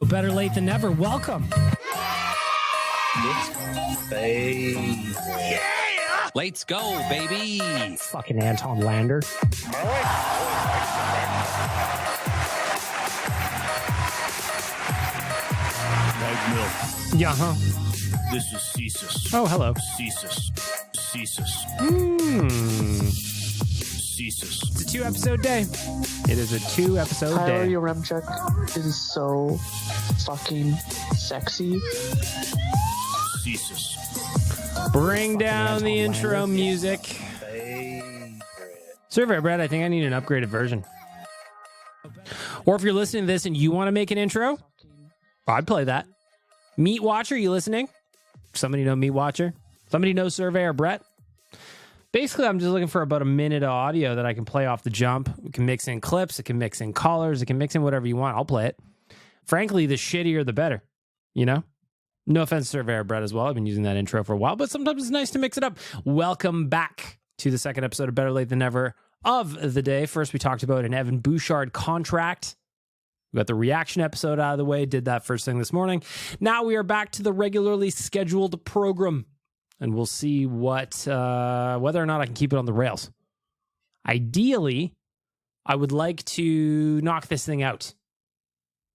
Better late than never. Welcome. It's favorite. Yeah! Let's go, baby. Fucking Anton Lander. Mag milk. Yeah, This is Cesus. Oh, hello. Cesus. Cesus. Cesus. It's a 2-episode day. It is a 2-episode Tyler, day. your rem check is so fucking sexy. Cesus. Bring down the Anton intro Lander. music. Favorite. Survey Brett, I think I need an upgraded version. Or if you're listening to this and you want to make an intro, I'd play that. Meat Watcher, you listening? Somebody know Meat Watcher? Somebody know Surveyor Brett? Basically, I'm just looking for about a minute of audio that I can play off the jump. We can mix in clips. It can mix in callers. It can mix in whatever you want. I'll play it. Frankly, the shittier, the better. You know? No offense to Surveyor Brett as well. I've been using that intro for a while, but sometimes it's nice to mix it up. Welcome back to the second episode of Better Late Than Never of the day. First, we talked about an Evan Bouchard contract. We got the reaction episode out of the way. Did that first thing this morning. Now we are back to the regularly scheduled program. And we'll see what whether or not I can keep it on the rails. Ideally, I would like to knock this thing out.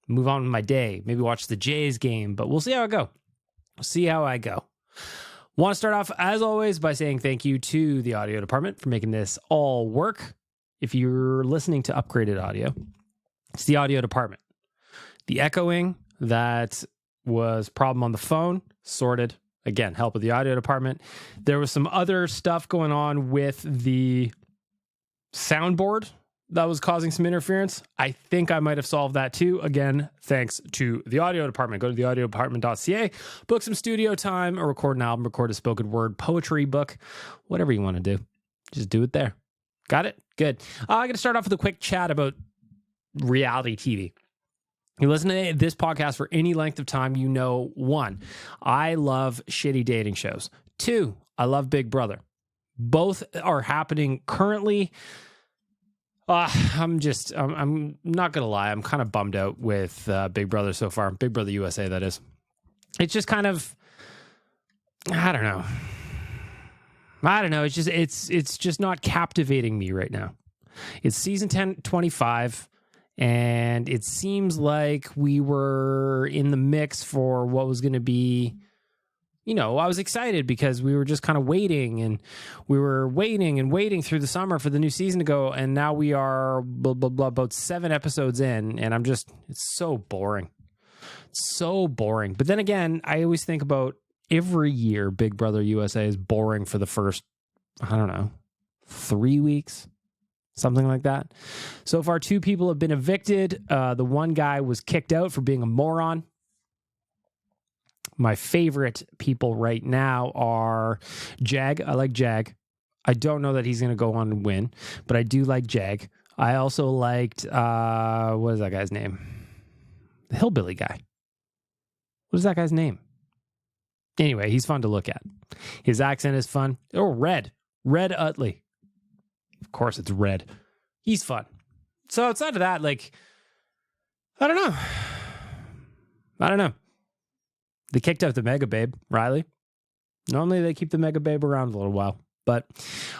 Move on with my day. Maybe watch the Jays game, but we'll see how I go. Want to start off, as always, by saying thank you to the audio department for making this all work. If you're listening to upgraded audio, it's the audio department. The echoing that was problem on the phone, sorted. Again, help with the audio department. There was some other stuff going on with the soundboard that was causing some interference. I think I might have solved that too. Again, thanks to the audio department. Go to theaudiodepartment.ca, book some studio time, or record an album, record a spoken word poetry book, whatever you want to do. Just do it there. Got it? Good. I'm going to start off with a quick chat about reality TV. You listen to this podcast for any length of time, you know, 1, I love shitty dating shows. 2, I love Big Brother. Both are happening currently. I'm not going to lie. I'm kind of bummed out with Big Brother so far. Big Brother USA, that is. It's just kind of, I don't know. It's just not captivating me right now. It's season 25. And it seems like we were in the mix for what was going to be, you know, I was excited because we were just kind of waiting and waiting through the summer for the new season to go. And now we are about 7 episodes in, and it's so boring. So boring. But then again, I always think about every year Big Brother USA is boring for the first, 3 weeks. Something like that. So far, 2 people have been evicted. The one guy was kicked out for being a moron. My favorite people right now are Jag. I like Jag. I don't know that he's going to go on and win, but I do like Jag. I also liked, what is that guy's name? The hillbilly guy. What is that guy's name? Anyway, he's fun to look at. His accent is fun. Oh, Red Utley. Of course it's Red. He's fun. So outside of that, I don't know. They kicked out the Mega Babe, Riley. Normally they keep the Mega Babe around a little while. But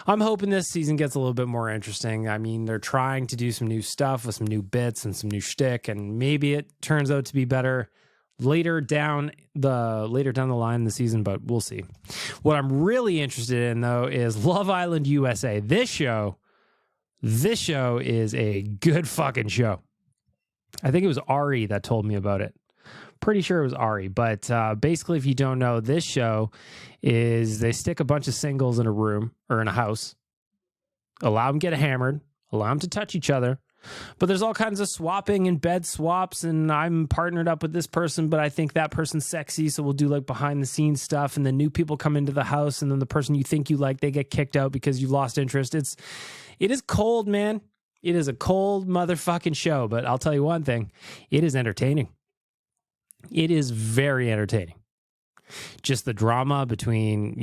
I'm hoping this season gets a little bit more interesting. I mean, they're trying to do some new stuff with some new bits and some new shtick, and maybe it turns out to be better later down the line in the season, but we'll see. What I'm really interested in, though, is Love Island USA. This show is a good fucking show. I think it was Ari that told me about it. Pretty sure it was Ari, but basically, if you don't know, this show is they stick a bunch of singles in a room or in a house, allow them to get hammered, allow them to touch each other. But there's all kinds of swapping and bed swaps, and I'm partnered up with this person, but I think that person's sexy, so we'll do behind the scenes stuff, and then new people come into the house, and then the person you think you like, they get kicked out because you lost interest. It is cold, man. It is a cold motherfucking show, but I'll tell you one thing. It is entertaining. It is very entertaining. Just the drama between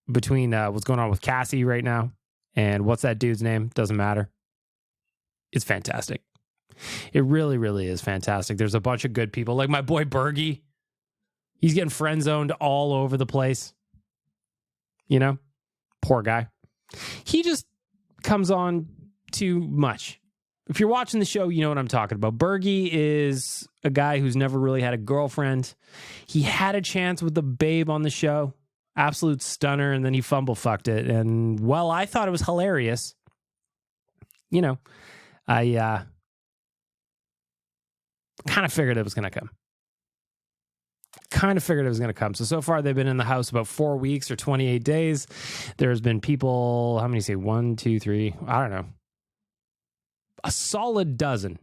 what's going on with Cassie right now and what's that dude's name? Doesn't matter. It's fantastic. It really, really is fantastic. There's a bunch of good people, like my boy Bergie. He's getting friend zoned all over the place. You know, poor guy. He just comes on too much. If you're watching the show, you know what I'm talking about. Bergie is a guy who's never really had a girlfriend. He had a chance with the babe on the show. Absolute stunner, and then he fumble-fucked it. And, well, I thought it was hilarious. You know, I kind of figured it was going to come. So far, they've been in the house about 4 weeks or 28 days. There's been people, how many say? 1, 2, 3, I don't know. A solid dozen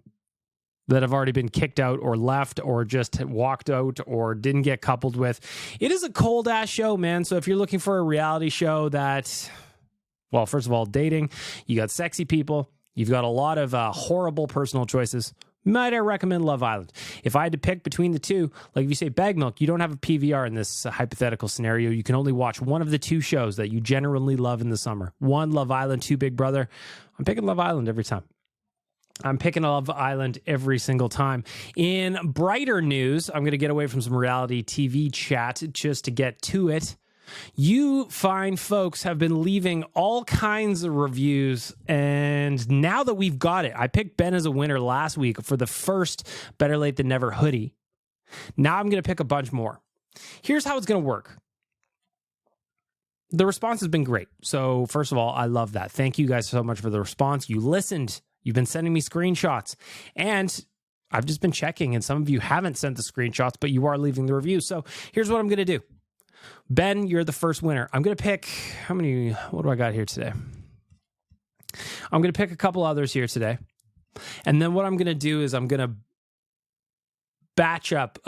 that have already been kicked out or left or just walked out or didn't get coupled with. It is a cold-ass show, man. So if you're looking for a reality show that, well, first of all, dating, you got sexy people, you've got a lot of horrible personal choices, might I recommend Love Island? If I had to pick between the two, like if you say Bag Milk, you don't have a PVR in this hypothetical scenario. You can only watch one of the two shows that you generally love in the summer. 1, Love Island, 2, Big Brother. I'm picking Love Island every time. I'm picking Love Island every single time. In brighter news, I'm going to get away from some reality TV chat just to get to it. You fine folks have been leaving all kinds of reviews, and now that we've got it, I picked Ben as a winner last week for the first Better Late Than Never hoodie. Now I'm going to pick a bunch more. Here's how it's going to work. The response has been great. So first of all, I love that. Thank you guys so much for the response. You listened. You've been sending me screenshots, and I've just been checking, and some of you haven't sent the screenshots, but you are leaving the review. So here's what I'm going to do. Ben, you're the first winner. I'm going to pick, what do I got here today? I'm going to pick a couple others here today. And then what I'm going to do is I'm going to batch up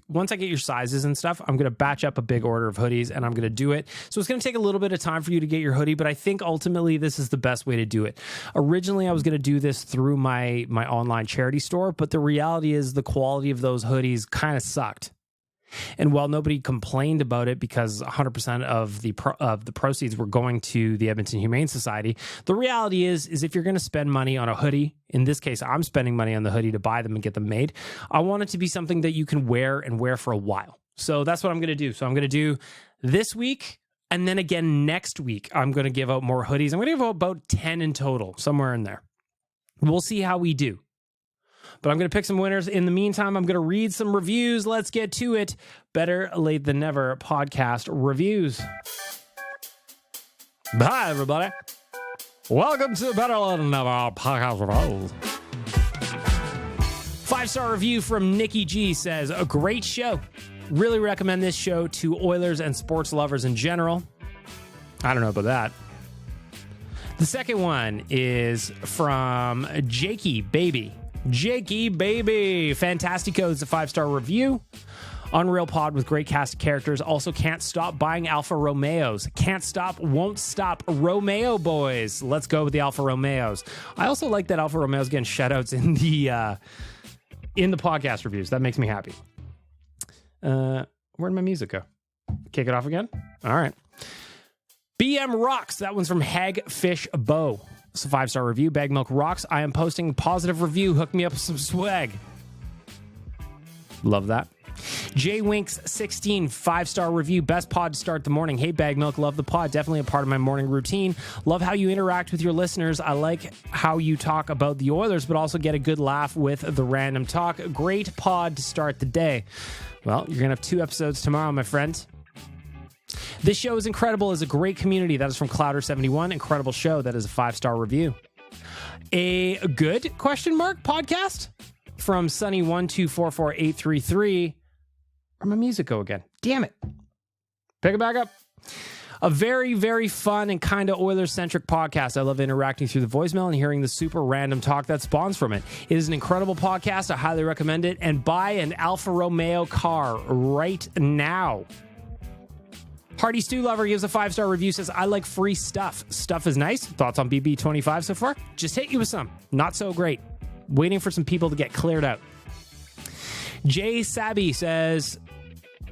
once I get your sizes and stuff, I'm going to batch up a big order of hoodies, and I'm going to do it. So it's going to take a little bit of time for you to get your hoodie, but I think ultimately this is the best way to do it. Originally, I was going to do this through my online charity store, but the reality is the quality of those hoodies kind of sucked. And while nobody complained about it because 100% of the proceeds were going to the Edmonton Humane Society, the reality is if you're going to spend money on a hoodie, in this case, I'm spending money on the hoodie to buy them and get them made, I want it to be something that you can wear and wear for a while. So that's what I'm going to do. So I'm going to do this week, and then again next week, I'm going to give out more hoodies. I'm going to give out about 10 in total, somewhere in there. We'll see how we do. But I'm going to pick some winners. In the meantime, I'm going to read some reviews. Let's get to it. Better Late Than Never podcast reviews. Hi, everybody. Welcome to Better Late Than Never podcast reviews. 5-star review from Nikki G says, a great show. Really recommend this show to Oilers and sports lovers in general. I don't know about that. The second one is from Jakey Baby. Jakey Baby. Fantastico is a 5-star review. Unreal pod with great cast of characters. Also can't stop buying Alfa Romeos. Can't stop, won't stop. Romeo boys. Let's go with the Alfa Romeos. I also like that Alfa Romeo's getting shoutouts in the podcast reviews. That makes me happy. Where'd my music go? Kick it off again? All right. BM rocks. That one's from Hagfish Bow. It's a 5-star review. Bag Milk rocks. I am posting a positive review. Hook me up with some swag. Love that. J Winks 16, 5-star review. Best pod to start the morning. Hey, Bag Milk. Love the pod. Definitely a part of my morning routine. Love how you interact with your listeners. I like how you talk about the Oilers, but also get a good laugh with the random talk. Great pod to start the day. Well, you're going to have 2 episodes tomorrow, my friend. This show is incredible. It's a great community. That is from Clouder71. Incredible show. That is a 5-star review. A good podcast from Sunny1244833. Where'd my music go again? Damn it. Pick it back up. A very, very fun and kind of Oilers-centric podcast. I love interacting through the voicemail and hearing the super random talk that spawns from it. It is an incredible podcast. I highly recommend it. And buy an Alfa Romeo car right now. Hardy Stew Lover gives a 5-star review, says, I like free stuff. Stuff is nice. Thoughts on BB25 so far? Just hit you with some. Not so great. Waiting for some people to get cleared out. Jay Sabby says,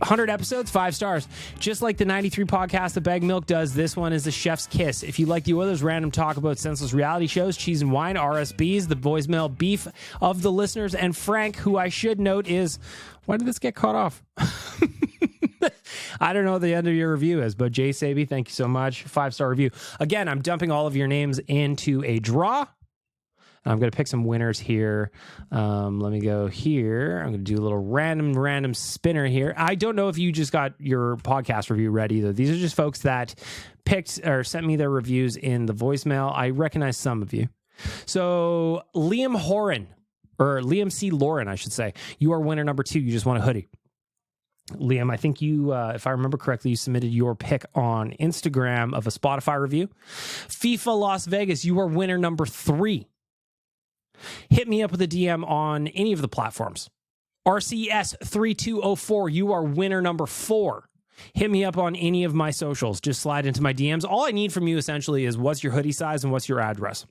100 episodes, 5 stars. Just like the 93 podcast that Bag Milk does, this one is the chef's kiss. If you like the Oilers' random talk about senseless reality shows, cheese and wine, RSBs, the voicemail beef of the listeners, and Frank, who I should note is... Why did this get cut off? I don't know what the end of your review is, but Jay Saby, thank you so much. 5-star review. Again, I'm dumping all of your names into a draw. I'm going to pick some winners here. Let me go here. I'm going to do a little random spinner here. I don't know if you just got your podcast review ready either. These are just folks that picked or sent me their reviews in the voicemail. I recognize some of you. So Liam C. Lauren, I should say. You are winner number 2. You just won a hoodie. Liam, I think you, if I remember correctly, you submitted your pick on Instagram of a Spotify review. FIFA Las Vegas, you are winner number 3. Hit me up with a DM on any of the platforms. RCS3204, you are winner number 4. Hit me up on any of my socials. Just slide into my DMs. All I need from you essentially is what's your hoodie size and what's your address.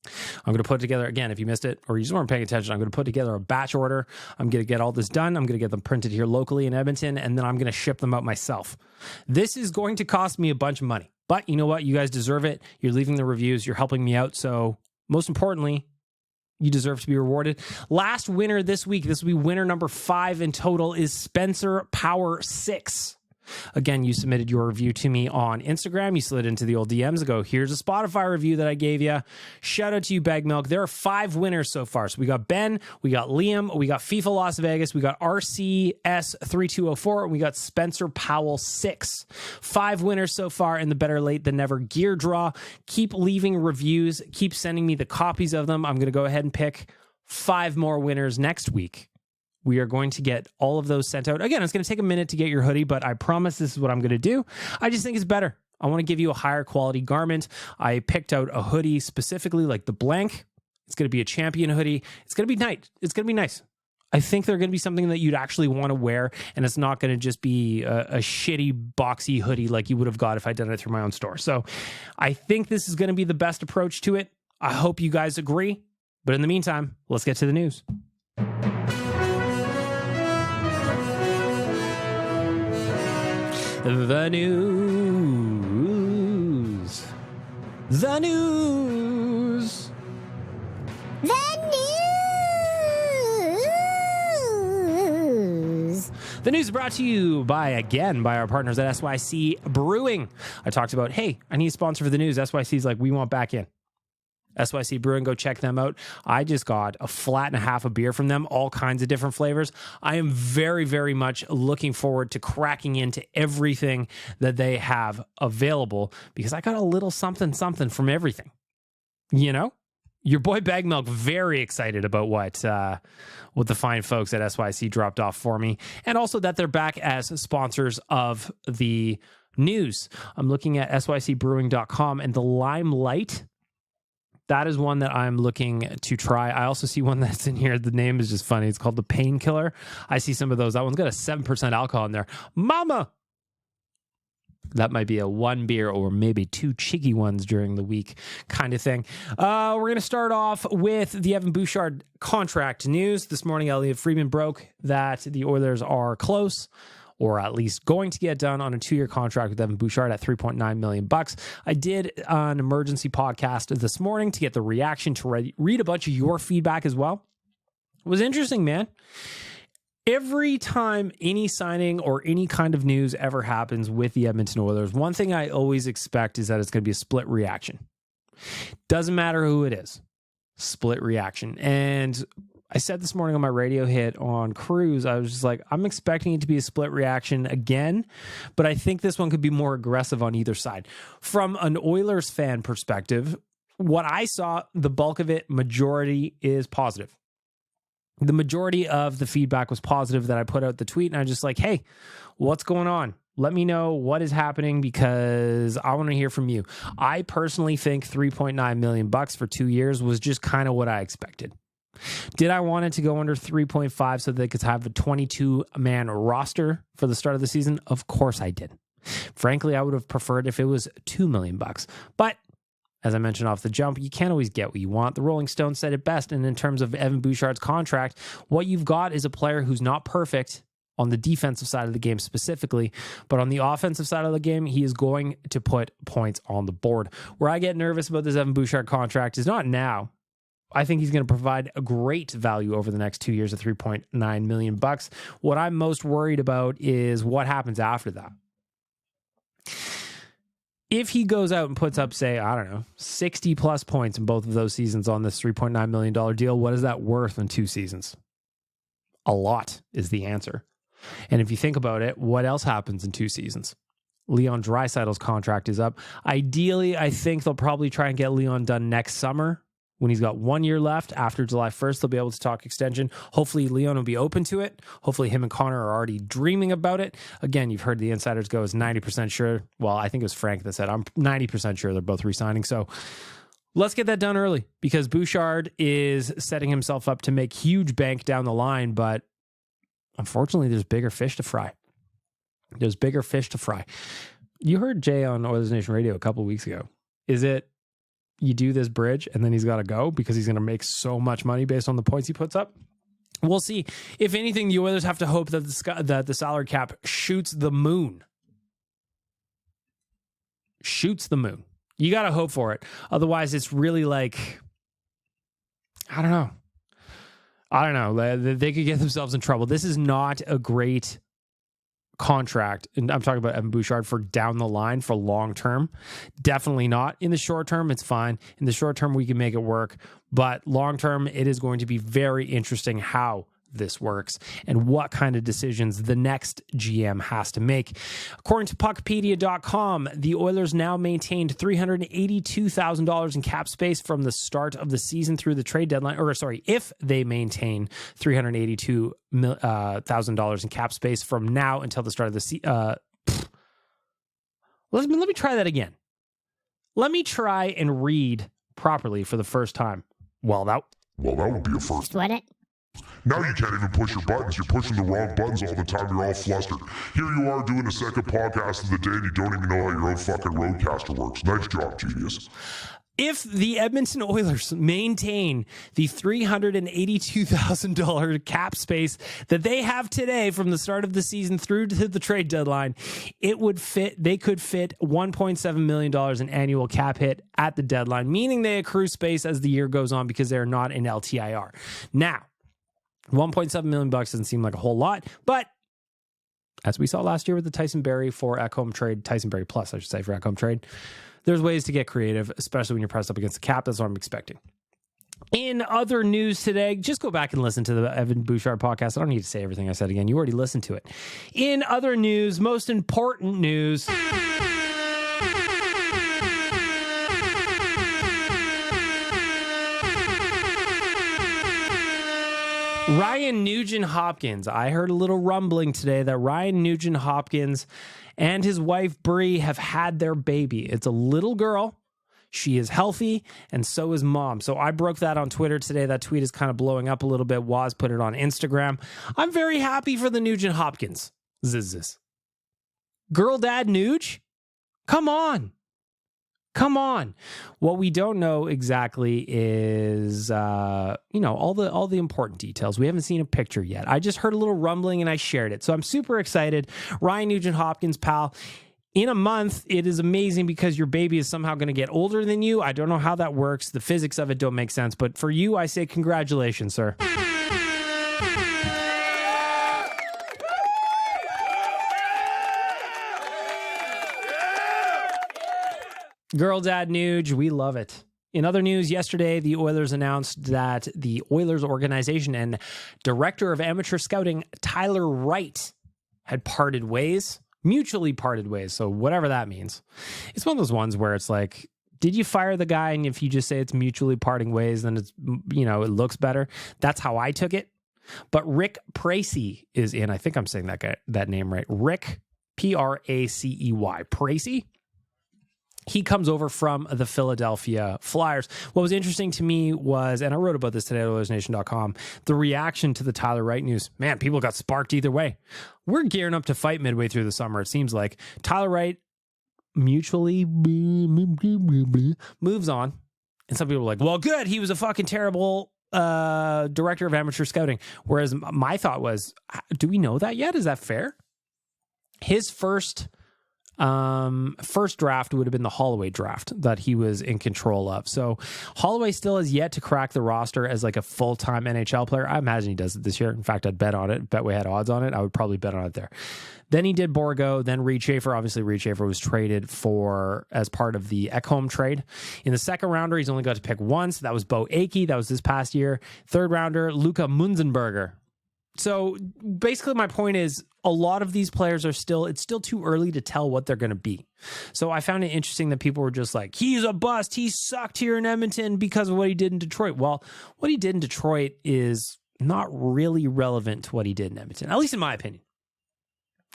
I'm going to put together, again, if you missed it or you just weren't paying attention, I'm going to put together a batch order. I'm going to get all this done. I'm going to get them printed here locally in Edmonton, and then I'm going to ship them out myself. This is going to cost me a bunch of money, but you know what? You guys deserve it. You're leaving the reviews. You're helping me out. So most importantly, you deserve to be rewarded. Last winner this week, this will be winner number 5 in total, is Spencer Power 6. Again, you submitted your review to me on Instagram. You slid into the old DMs and go, here's a Spotify review that I gave you. Shout out to you, Bag Milk. There are 5 winners so far. So we got Ben, we got Liam, we got FIFA Las Vegas, we got RCS3204, and we got Spencer Powell 6. 5 winners so far in the Better Late Than Never gear draw. Keep leaving reviews. Keep sending me the copies of them. I'm going to go ahead and pick 5 more winners next week. We are going to get all of those sent out. Again, it's going to take a minute to get your hoodie, but I promise this is what I'm going to do. I just think it's better. I want to give you a higher quality garment. I picked out a hoodie specifically like the blank. It's going to be a champion hoodie. It's going to be nice. It's going to be nice. I think they're going to be something that you'd actually want to wear, and it's not going to just be a shitty, boxy hoodie like you would have got if I did it through my own store. So I think this is going to be the best approach to it. I hope you guys agree. But in the meantime, let's get to the news. The news. The news. The news. The news is brought to you by our partners at SYC Brewing. I talked about, hey, I need a sponsor for the news. SYC's like, we want back in. SYC Brewing, go check them out. I just got a flat and a half of beer from them, all kinds of different flavors. I am very, very much looking forward to cracking into everything that they have available because I got a little something from everything. You know? Your boy Bag Milk, very excited about what the fine folks at SYC dropped off for me, and also that they're back as sponsors of the news. I'm looking at sycbrewing.com, and the Limelight, that is one that I'm looking to try. I also see one that's in here. The name is just funny. It's called the Painkiller. I see some of those. That one's got a 7% alcohol in there. Mama! That might be a 1 beer or maybe 2 cheeky ones during the week kind of thing. We're going to start off with the Evan Bouchard contract news. This morning, Elliot Friedman broke that the Oilers are close, or at least going to get done on a 2-year contract with Evan Bouchard at $3.9 million. I did an emergency podcast this morning to get the reaction, to read a bunch of your feedback as well. It was interesting, man. Every time any signing or any kind of news ever happens with the Edmonton Oilers, one thing I always expect is that it's going to be a split reaction. Doesn't matter who it is. Split reaction. And I said this morning on my radio hit on Cruise, I was just like, I'm expecting it to be a split reaction again, but I think this one could be more aggressive on either side. From an Oilers fan perspective, what I saw, the bulk of it, majority is positive. The majority of the feedback was positive that I put out the tweet, and I was just like, hey, what's going on? Let me know what is happening because I want to hear from you. I personally think $3.9 million for 2 years was just kind of what I expected. Did I want it to go under 3.5 so they could have a 22-man roster for the start of the season? Of course I did. Frankly, I would have preferred if it was $2 million. But as I mentioned off the jump, you can't always get what you want. The Rolling Stones said it best, and in terms of Evan Bouchard's contract, what you've got is a player who's not perfect, on the defensive side of the game specifically, but on the offensive side of the game, he is going to put points on the board. Where I get nervous about this Evan Bouchard contract is not now. I think he's going to provide a great value over the next 2 years at $3.9 million. What I'm most worried about is what happens after that. If he goes out and puts up, say, I don't know, 60 plus points in both of those seasons on this $3.9 million deal, what is that worth in 2 seasons? A lot is the answer. And if you think about it, what else happens in 2 seasons? Leon Draisaitl's contract is up. Ideally, I think they'll probably try and get Leon done next summer when he's got 1 year left. After July 1st, they'll be able to talk extension. Hopefully, Leon will be open to it. Hopefully, him and Connor are already dreaming about it. Again, you've heard the insiders go as 90% sure. Well, I think it was Frank that said, I'm 90% sure they're both re-signing. So let's get that done early because Bouchard is setting himself up to make huge bank down the line, but unfortunately, there's bigger fish to fry. There's bigger fish to fry. You heard Jay on Oilers Nation Radio a couple of weeks ago. Is it you do this bridge and then he's got to go because he's going to make so much money based on the points he puts up? We'll see. If anything, the Oilers have to hope that the salary cap shoots the moon. Shoots the moon. You got to hope for it. Otherwise, it's really like, I don't know. They could get themselves in trouble. This is not a great contract. And I'm talking about Evan Bouchard for down the line for long term. Definitely not. In the short term, it's fine. In the short term, we can make it work. But long term, it is going to be very interesting how this works and what kind of decisions the next GM has to make. According to Puckpedia.com, the Oilers now maintained $382,000 in cap space from the start of the season through the trade deadline. Or sorry, if they maintain $382,000 in cap space from now until the start of the season. Let me try that again. Let me try and read properly for the first time. Well, that would be a first. What it? Now you can't even push your buttons. You're pushing the wrong buttons all the time. You're all flustered. Here you are doing a second podcast of the day and you don't even know how your own fucking roadcaster works. Nice job, genius. If the Edmonton Oilers maintain the $382,000 cap space that they have today from the start of the season through to the trade deadline, they could fit $1.7 million in annual cap hit at the deadline, meaning they accrue space as the year goes on because they're not in LTIR. Now, $1.7 million doesn't seem like a whole lot, but as we saw last year with the Tyson Barrie for at-home trade, Tyson Barrie Plus, I should say, for at-home trade, there's ways to get creative, especially when you're pressed up against the cap. That's what I'm expecting. In other news today, just go back and listen to the Evan Bouchard podcast. I don't need to say everything I said again. You already listened to it. In other news, most important news. Ryan Nugent-Hopkins. I heard a little rumbling today that Ryan Nugent-Hopkins and his wife Bree have had their baby. It's a little girl. She is healthy, and so is mom. So I broke that on Twitter today. That tweet is kind of blowing up a little bit. Waz put it on Instagram. I'm very happy for the Nugent-Hopkins. Ziz. Girl dad Nuge? Come on. What we don't know exactly is, all the important details. We haven't seen a picture yet. I just heard a little rumbling and I shared it. So I'm super excited. Ryan Nugent-Hopkins, pal. In a month, it is amazing because your baby is somehow going to get older than you. I don't know how that works. The physics of it don't make sense. But for you, I say congratulations, sir. Girl dad Nuge, we love it. In other news, yesterday, the Oilers announced that the Oilers organization and director of amateur scouting, Tyler Wright, had mutually parted ways. So whatever that means. It's one of those ones where it's like, did you fire the guy? And if you just say it's mutually parting ways, then it's, it looks better. That's how I took it. But Rick Pracey is in. I think I'm saying that name right. Rick, Pracey. Pracey? He comes over from the Philadelphia Flyers. What was interesting to me was, and I wrote about this today at OilersNation.com, the reaction to the Tyler Wright news. Man, people got sparked either way. We're gearing up to fight midway through the summer, it seems like. Tyler Wright mutually moves on. And some people are like, well, good. He was a fucking terrible director of amateur scouting. Whereas my thought was, do we know that yet? Is that fair? His first draft would have been the Holloway draft that he was in control of. So Holloway still has yet to crack the roster as like a full-time NHL player. I imagine he does it this year. In fact, I'd bet on it. Bet we had odds on it. I would probably bet on it there. Then he did Borgo, then Reed Schaefer. Obviously, Reed Schaefer was traded for as part of the Ekholm trade. In the second rounder, he's only got to pick once. That was Bo Akey. That was this past year. Third rounder, Luca Munzenberger. So basically my point is a lot of these players it's still too early to tell what they're going to be. So I found it interesting that people were just like, he's a bust. He sucked here in Edmonton because of what he did in Detroit. Well, what he did in Detroit is not really relevant to what he did in Edmonton, at least in my opinion.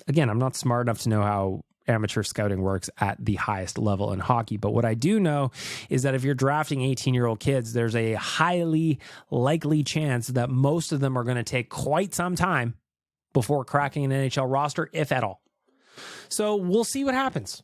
Again, I'm not smart enough to know how amateur scouting works at the highest level in hockey. But what I do know is that if you're drafting 18-year-old kids, there's a highly likely chance that most of them are going to take quite some time before cracking an NHL roster, if at all. So we'll see what happens.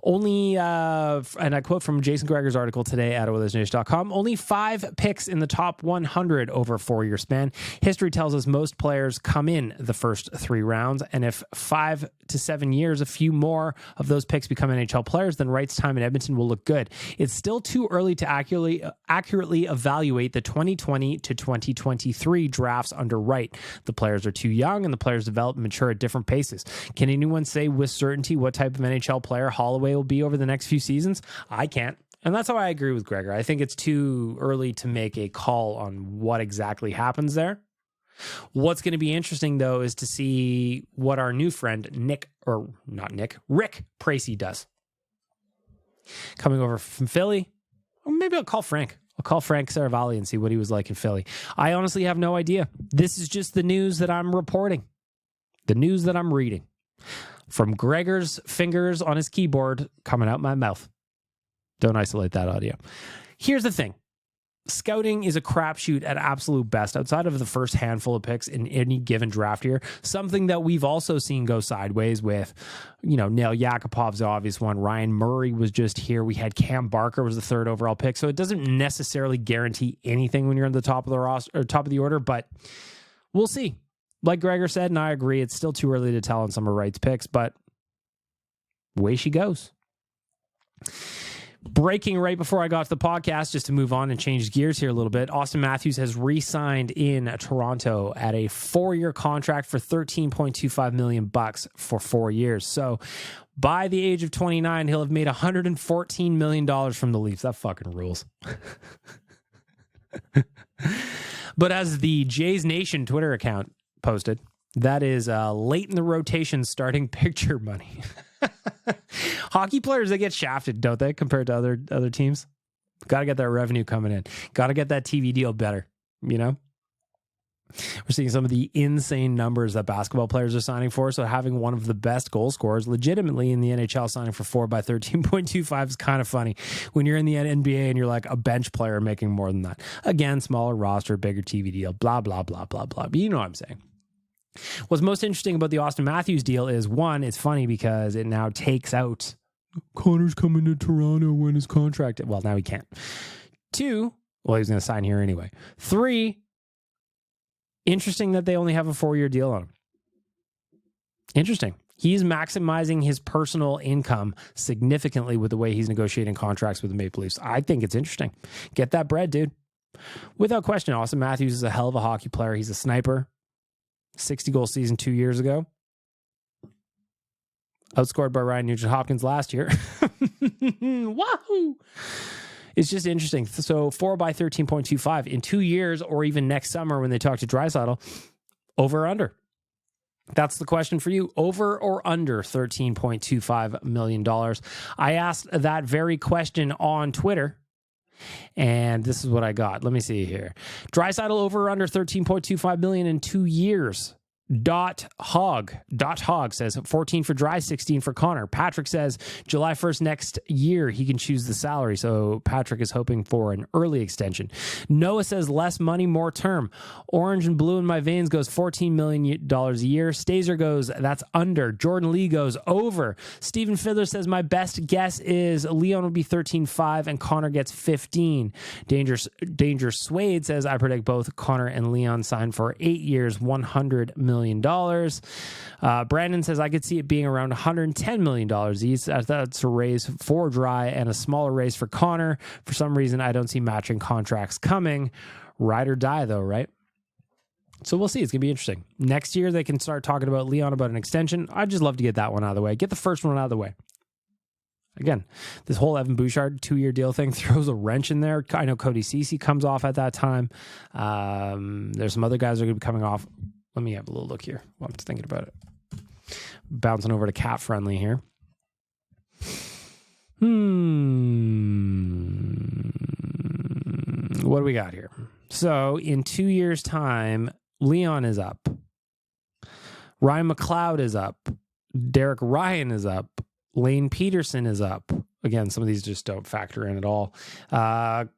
Only, and I quote from Jason Greger's article today at OilersNation.com, only 5 picks in the top 100 over a 4-year span. History tells us most players come in the first 3 rounds, and if 5 to 7 years, a few more of those picks become NHL players, then Wright's time in Edmonton will look good. It's still too early to accurately evaluate the 2020 to 2023 drafts under Wright. The players are too young, and the players develop and mature at different paces. Can anyone say with certainty what type of NHL player Holloway will be over the next few seasons? I can't. And that's how I agree with Gregor. I think it's too early to make a call on what exactly happens there. What's going to be interesting, though, is to see what our new friend, Rick Pracey does. Coming over from Philly. Or maybe I'll call Frank. I'll call Frank Saravalli and see what he was like in Philly. I honestly have no idea. This is just the news that I'm reporting. The news that I'm reading. From Gregor's fingers on his keyboard coming out my mouth. Don't isolate that audio. Here's the thing. Scouting is a crapshoot at absolute best outside of the first handful of picks in any given draft year. Something that we've also seen go sideways with, Nail Yakupov's the obvious one. Ryan Murray was just here. We had Cam Barker was the 3rd overall pick. So it doesn't necessarily guarantee anything when you're in the top of the roster or top of the order, but we'll see. Like Gregor said, and I agree, it's still too early to tell on some of Wright's picks, but away she goes. Breaking right before I got to the podcast, just to move on and change gears here a little bit, Austin Matthews has re-signed in Toronto at a 4-year contract for $13.25 million for 4 years. So by the age of 29, he'll have made $114 million from the Leafs. That fucking rules. But as the Jays Nation Twitter account posted, that is late in the rotation starting picture money. Hockey players, they get shafted, don't they, compared to other teams? Got to get that revenue coming in. Got to get that TV deal better, We're seeing some of the insane numbers that basketball players are signing for. So having one of the best goal scorers legitimately in the NHL signing for 4 by 13.25 is kind of funny when you're in the NBA and you're like a bench player making more than that. Again, smaller roster, bigger TV deal, blah, blah, blah, blah, blah. But you know what I'm saying. What's most interesting about the Austin Matthews deal is, 1, it's funny because it now takes out Connor's coming to Toronto when his contract. Well, now he can't. 2, well, he's going to sign here anyway. 3, interesting that they only have a 4-year deal on him. Interesting. He's maximizing his personal income significantly with the way he's negotiating contracts with the Maple Leafs. I think it's interesting. Get that bread, dude. Without question, Austin Matthews is a hell of a hockey player. He's a sniper. 60-goal season 2 years ago. Outscored by Ryan Nugent-Hopkins last year. Wahoo! It's just interesting. So 4 by 13.25 in 2 years, or even next summer when they talk to Draisaitl, over or under? That's the question for you. Over or under $13.25 million? I asked that very question on Twitter, and this is what I got. Let me see here. Draisaitl over or under $13.25 million in 2 years. Hog says 14 for Dry, 16 for Connor. Patrick says July 1st next year he can choose the salary, so Patrick is hoping for an early extension. Noah says less money, more term. Orange and blue in my veins goes $14 million a year. Stazer goes that's under. Jordan Lee goes over. Stephen Fiddler says my best guess is Leon will be 13.5 and Connor gets 15. Danger Suede says I predict both Connor and Leon sign for 8 years, $100 million. Brandon says I could see it being around $110 million each. That's a raise for Dry and a smaller raise for Connor. For some reason, I don't see matching contracts coming. Ride or die, though, right? So we'll see. It's going to be interesting. Next year, they can start talking about Leon about an extension. I'd just love to get that one out of the way. Get the first one out of the way. Again, this whole Evan Bouchard 2-year deal thing throws a wrench in there. I know Cody Ceci comes off at that time. There's some other guys that are going to be coming off. Let me have a little look here while I'm thinking about it. Bouncing over to Cat Friendly here. What do we got here? So in 2 years' time, Leon is up. Ryan McLeod is up. Derek Ryan is up. Lane Peterson is up. Again, some of these just don't factor in at all.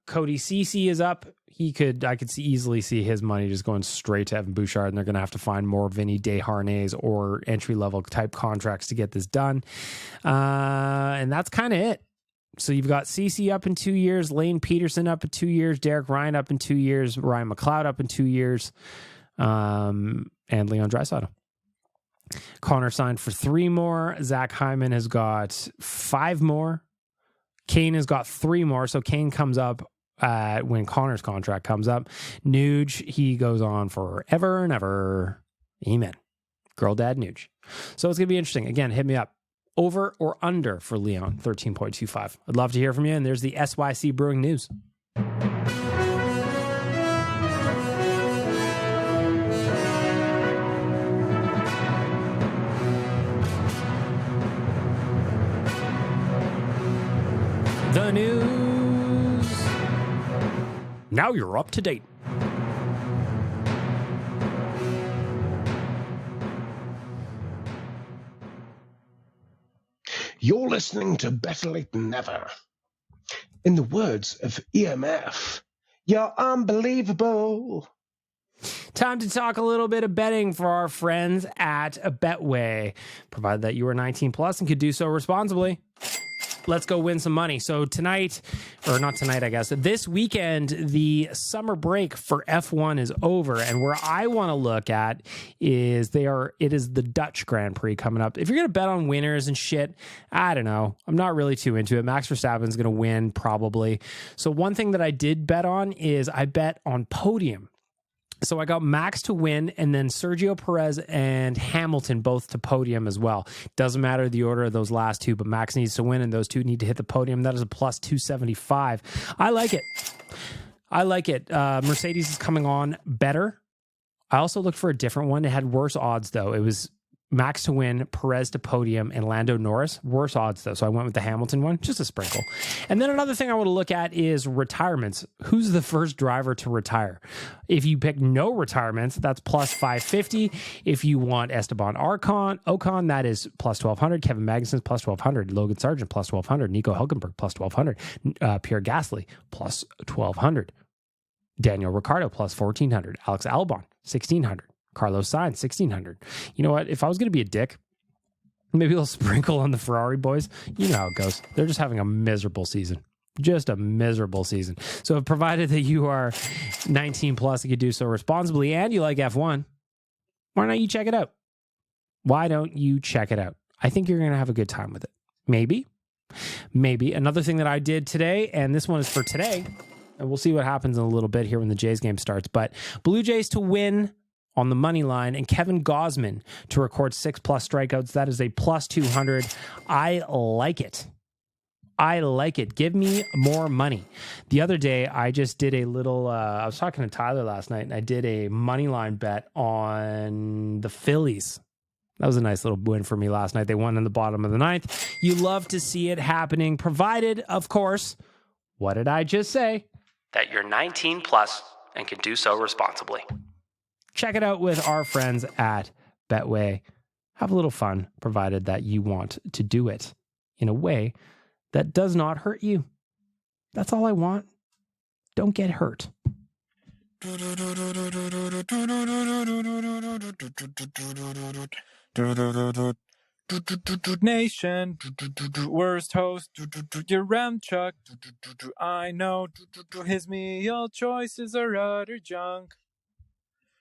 Cody Ceci is up. I could easily see his money just going straight to Evan Bouchard, and they're going to have to find more Vinny Desharnais or entry-level type contracts to get this done. And that's kind of it. So you've got Ceci up in 2 years, Lane Peterson up in 2 years, Derek Ryan up in 2 years, Ryan McLeod up in 2 years, and Leon Draisaitl. Connor signed for 3 more. Zach Hyman has got 5 more. Kane has got 3 more. So Kane comes up when Connor's contract comes up. Nuge, he goes on forever and ever. Amen. Girl dad Nuge. So it's going to be interesting. Again, hit me up. Over or under for Leon, 13.25. I'd love to hear from you. And there's the SYC Brewing News. The news. Now you're up to date. You're listening to Better Lait Than Never. In the words of EMF, you're unbelievable. Time to talk a little bit of betting for our friends at Betway, provided that you are 19 plus and could do so responsibly. Let's go win some money. So tonight, or not tonight, I guess, this weekend, the summer break for F1 is over. And where I want to look at is it is the Dutch Grand Prix coming up. If you're going to bet on winners and shit, I don't know. I'm not really too into it. Max Verstappen's going to win probably. So one thing that I did bet on is I bet on podium. So I got Max to win and then Sergio Perez and Hamilton both to podium as well. Doesn't matter the order of those last two, but Max needs to win and those two need to hit the podium. That is a plus 275. I like it. Mercedes is coming on better. I also looked for a different one. It had worse odds though. It was Max to win, Perez to podium, and Lando Norris. Worse odds, though, so I went with the Hamilton one, just a sprinkle. And then another thing I want to look at is retirements. Who's the first driver to retire? If you pick no retirements, that's plus 550. If you want Esteban Ocon, that is plus 1,200. Kevin Magnussen's plus 1,200. Logan Sargent, plus 1,200. Nico Hülkenberg, plus 1,200. Pierre Gasly, plus 1,200. Daniel Ricciardo, plus 1,400. Alex Albon, 1,600. Carlos Sainz, 1,600. You know what? If I was going to be a dick, maybe I'll sprinkle on the Ferrari boys. You know how it goes. They're just having a miserable season. Just a miserable season. So provided that you are 19 plus and can do so responsibly and you like F1, why not you check it out? Why don't you check it out? I think you're going to have a good time with it. Maybe. Another thing that I did today, and this one is for today, and we'll see what happens in a little bit here when the Jays game starts, but Blue Jays to win on the money line, and Kevin Gausman to record 6+ strikeouts. That is a plus 200. I like it. Give me more money. The other day, I just did a little, I was talking to Tyler last night, and I did a money line bet on the Phillies. That was a nice little win for me last night. They won in the bottom of the ninth. You love to see it happening, provided, of course, what did I just say? That you're 19 plus and can do so responsibly. check it out with our friends at Betway. Have a little fun, provided that you want to do it in a way that does not hurt you. That's all I want. Don't get hurt. Nation, worst host, your Chuck. I know his meal choices are utter junk.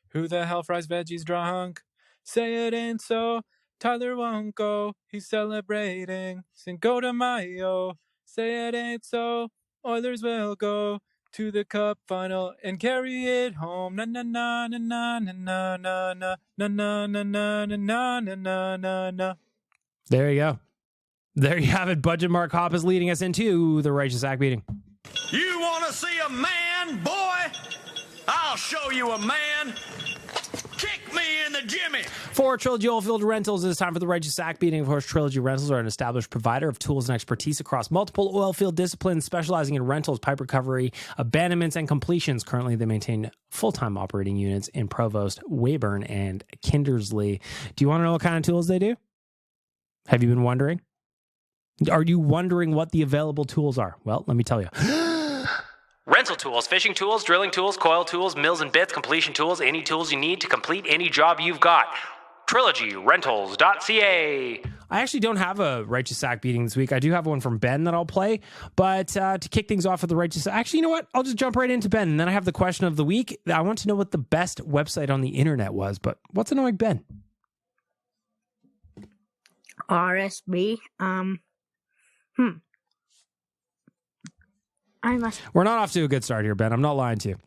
Who the hell fries veggies drunk? Say it ain't so. Tyler won't go. He's celebrating Cinco de Mayo. Say it ain't so. Oilers will go to the cup final and carry it home. Na na na na na na na na na na na na na na na na na. There you go. There you have it. Budget Mark Hop is leading us into the righteous act beating. You want to see a man, boy? I'll show you a man. Kick me in the jimmy. For Trilogy Oilfield Rentals, it is time for the righteous act beating. Of course, Trilogy Rentals are an established provider of tools and expertise across multiple oilfield disciplines, specializing in rentals, pipe recovery, abandonments, and completions. Currently, they maintain full-time operating units in Provost, Weyburn, and Kindersley. Do you want to know what kind of tools they do? Have you been wondering? Are you wondering what the available tools are? Well, let me tell you. Rental tools, fishing tools, drilling tools, coil tools, mills and bits, completion tools, any tools you need to complete any job you've got. TrilogyRentals.ca. I actually don't have a righteous sack beating this week. I do have one from Ben that I'll play, but to kick things off with the righteous, actually, you know what? I'll just jump right into Ben, and then I have the question of the week. I want to know what the best website on the internet was, but what's annoying Ben? RSB. We're not off to a good start here, Ben. I'm not lying to you.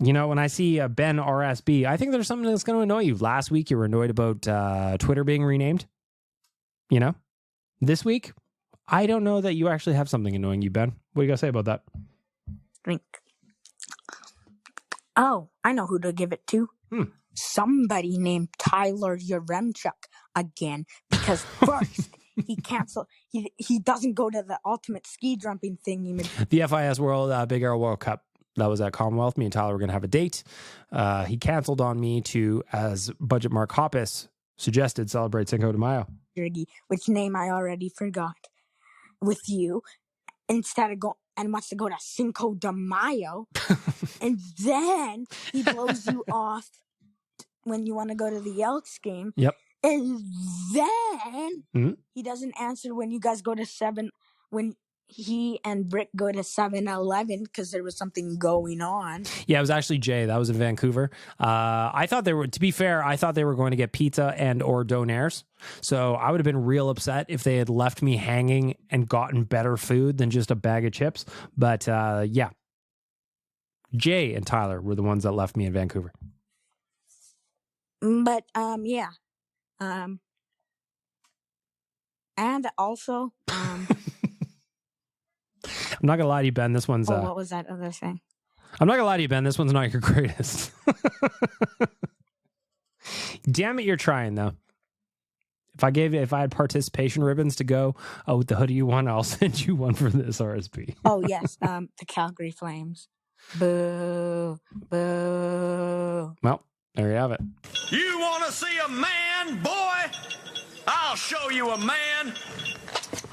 You know, when I see Ben RSB, I think there's something that's going to annoy you. Last week, you were annoyed about Twitter being renamed. You know, this week, I don't know that you actually have something annoying you, Ben. What do you got to say about that? Think. Oh, I know who to give it to. Somebody named Tyler Yaremchuk again, because first he canceled. He doesn't go to the ultimate ski jumping thing. The FIS World Big Air World Cup. That was at Commonwealth. Me and Tyler were going to have a date. He canceled on me to, as Budget Mark Hoppus suggested, celebrate Cinco de Mayo. Which name I already forgot. With you, instead of and wants to go to Cinco de Mayo, and then he blows you off when you want to go to the Elks game. Yep. And then he doesn't answer when you guys go to when he and Brick go to 7-Eleven because there was something going on. Yeah, it was actually Jay. That was in Vancouver. I thought they were, to be fair, I thought they were going to get pizza and or donaires. So I would have been real upset if they had left me hanging and gotten better food than just a bag of chips. But yeah, Jay and Tyler were the ones that left me in Vancouver. But yeah. And also, I'm not gonna lie to you, Ben. This one's. what was that other thing? I'm not gonna lie to you, Ben. This one's not your greatest. Damn it, you're trying though. If I had participation ribbons to go with the hoodie you won, I'll send you one for this RSP. Oh yes, the Calgary Flames. Boo, boo. Well, there you have it. You want to see a man, boy? I'll show you a man.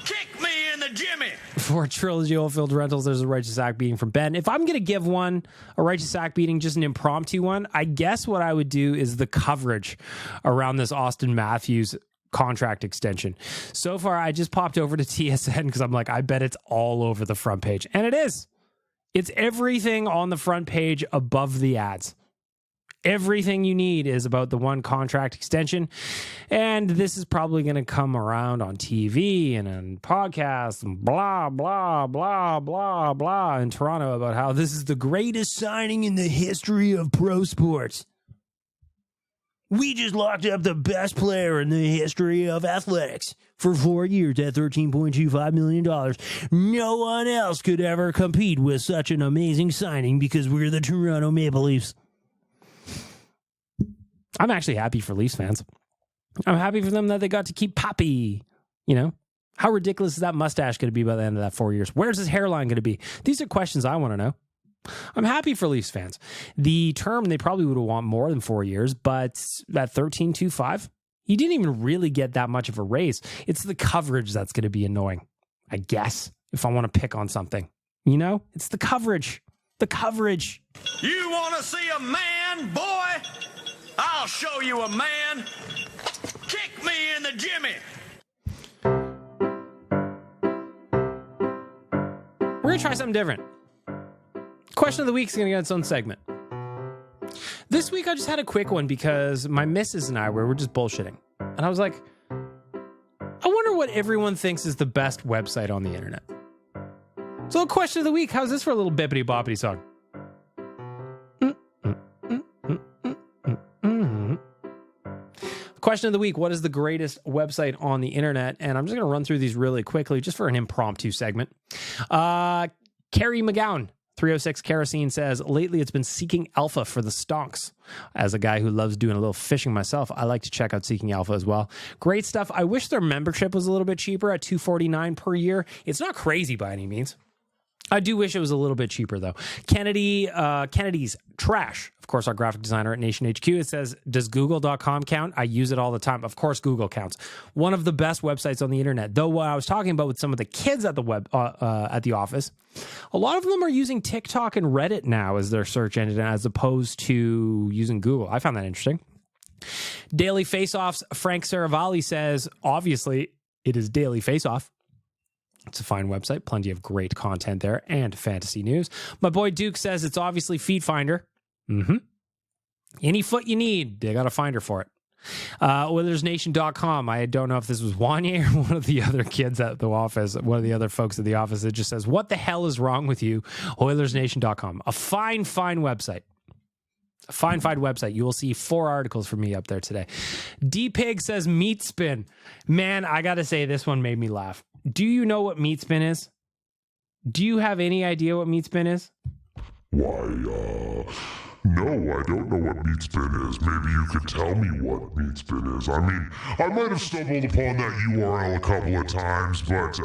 Kick me in the jimmy. For Trilogy Oilfield Rentals, there's a righteous act beating from Ben. If I'm going to give one a righteous act beating, just an impromptu one, I guess what I would do is the coverage around this Austin Matthews contract extension. So far, I just popped over to TSN because I'm like, I bet it's all over the front page. And it is. It's everything on the front page above the ads. Everything you need is about the one contract extension. And this is probably going to come around on TV and on podcasts and blah, blah, blah, blah, blah in Toronto about how this is the greatest signing in the history of pro sports. We just locked up the best player in the history of athletics for 4 years at $13.25 million. No one else could ever compete with such an amazing signing because we're the Toronto Maple Leafs. I'm actually happy for Leafs fans. I'm happy for them that they got to keep Poppy. You know, how ridiculous is that mustache going to be by the end of that 4 years? Where's his hairline going to be? These are questions I want to know. I'm happy for Leafs fans. The term, they probably would have want more than 4 years, but at 13.25, he didn't even really get that much of a raise. It's the coverage that's going to be annoying, I guess, if I want to pick on something. You know, it's the coverage. The coverage. You want to see a man, boy? I'll show you a man. Kick me in the jimmy. We're going to try something different. Question of the week is going to get its own segment. This week, I just had a quick one because my missus and I were just bullshitting. And I was like, I wonder what everyone thinks is the best website on the internet. So, question of the week, how's this for a little bippity boppity song? Question of the week, what is the greatest website on the internet? And I'm just going to run through these really quickly just for an impromptu segment. Carrie McGowan, 306 Kerosene says, lately it's been Seeking Alpha for the stonks. As a guy who loves doing a little fishing myself, I like to check out Seeking Alpha as well. Great stuff. I wish their membership was a little bit cheaper at $249 per year. It's not crazy by any means. I do wish it was a little bit cheaper, though. Kennedy's Trash, of course, our graphic designer at Nation HQ, it says, does Google.com count? I use it all the time. Of course, Google counts. One of the best websites on the internet. Though what I was talking about with some of the kids at the office, a lot of them are using TikTok and Reddit now as their search engine as opposed to using Google. I found that interesting. Daily Face-Off's Frank Saravalli says, obviously, it is Daily Face-Off. It's a fine website. Plenty of great content there and fantasy news. My boy Duke says it's obviously Feet Finder. Any foot you need, they got a finder for it. OilersNation.com. I don't know if this was Wanye or one of the other kids at the office, one of the other folks at the office. It just says, what the hell is wrong with you? OilersNation.com. A fine website. A fine website. You will see 4 articles from me up there today. D-Pig says Meat Spin. Man, I got to say, this one made me laugh. Do you know what Meat Spin is? Do you have any idea what Meat Spin is? Why, no, I don't know what Meat Spin is. Maybe you could tell me what Meat Spin is. I mean, I might have stumbled upon that URL a couple of times, but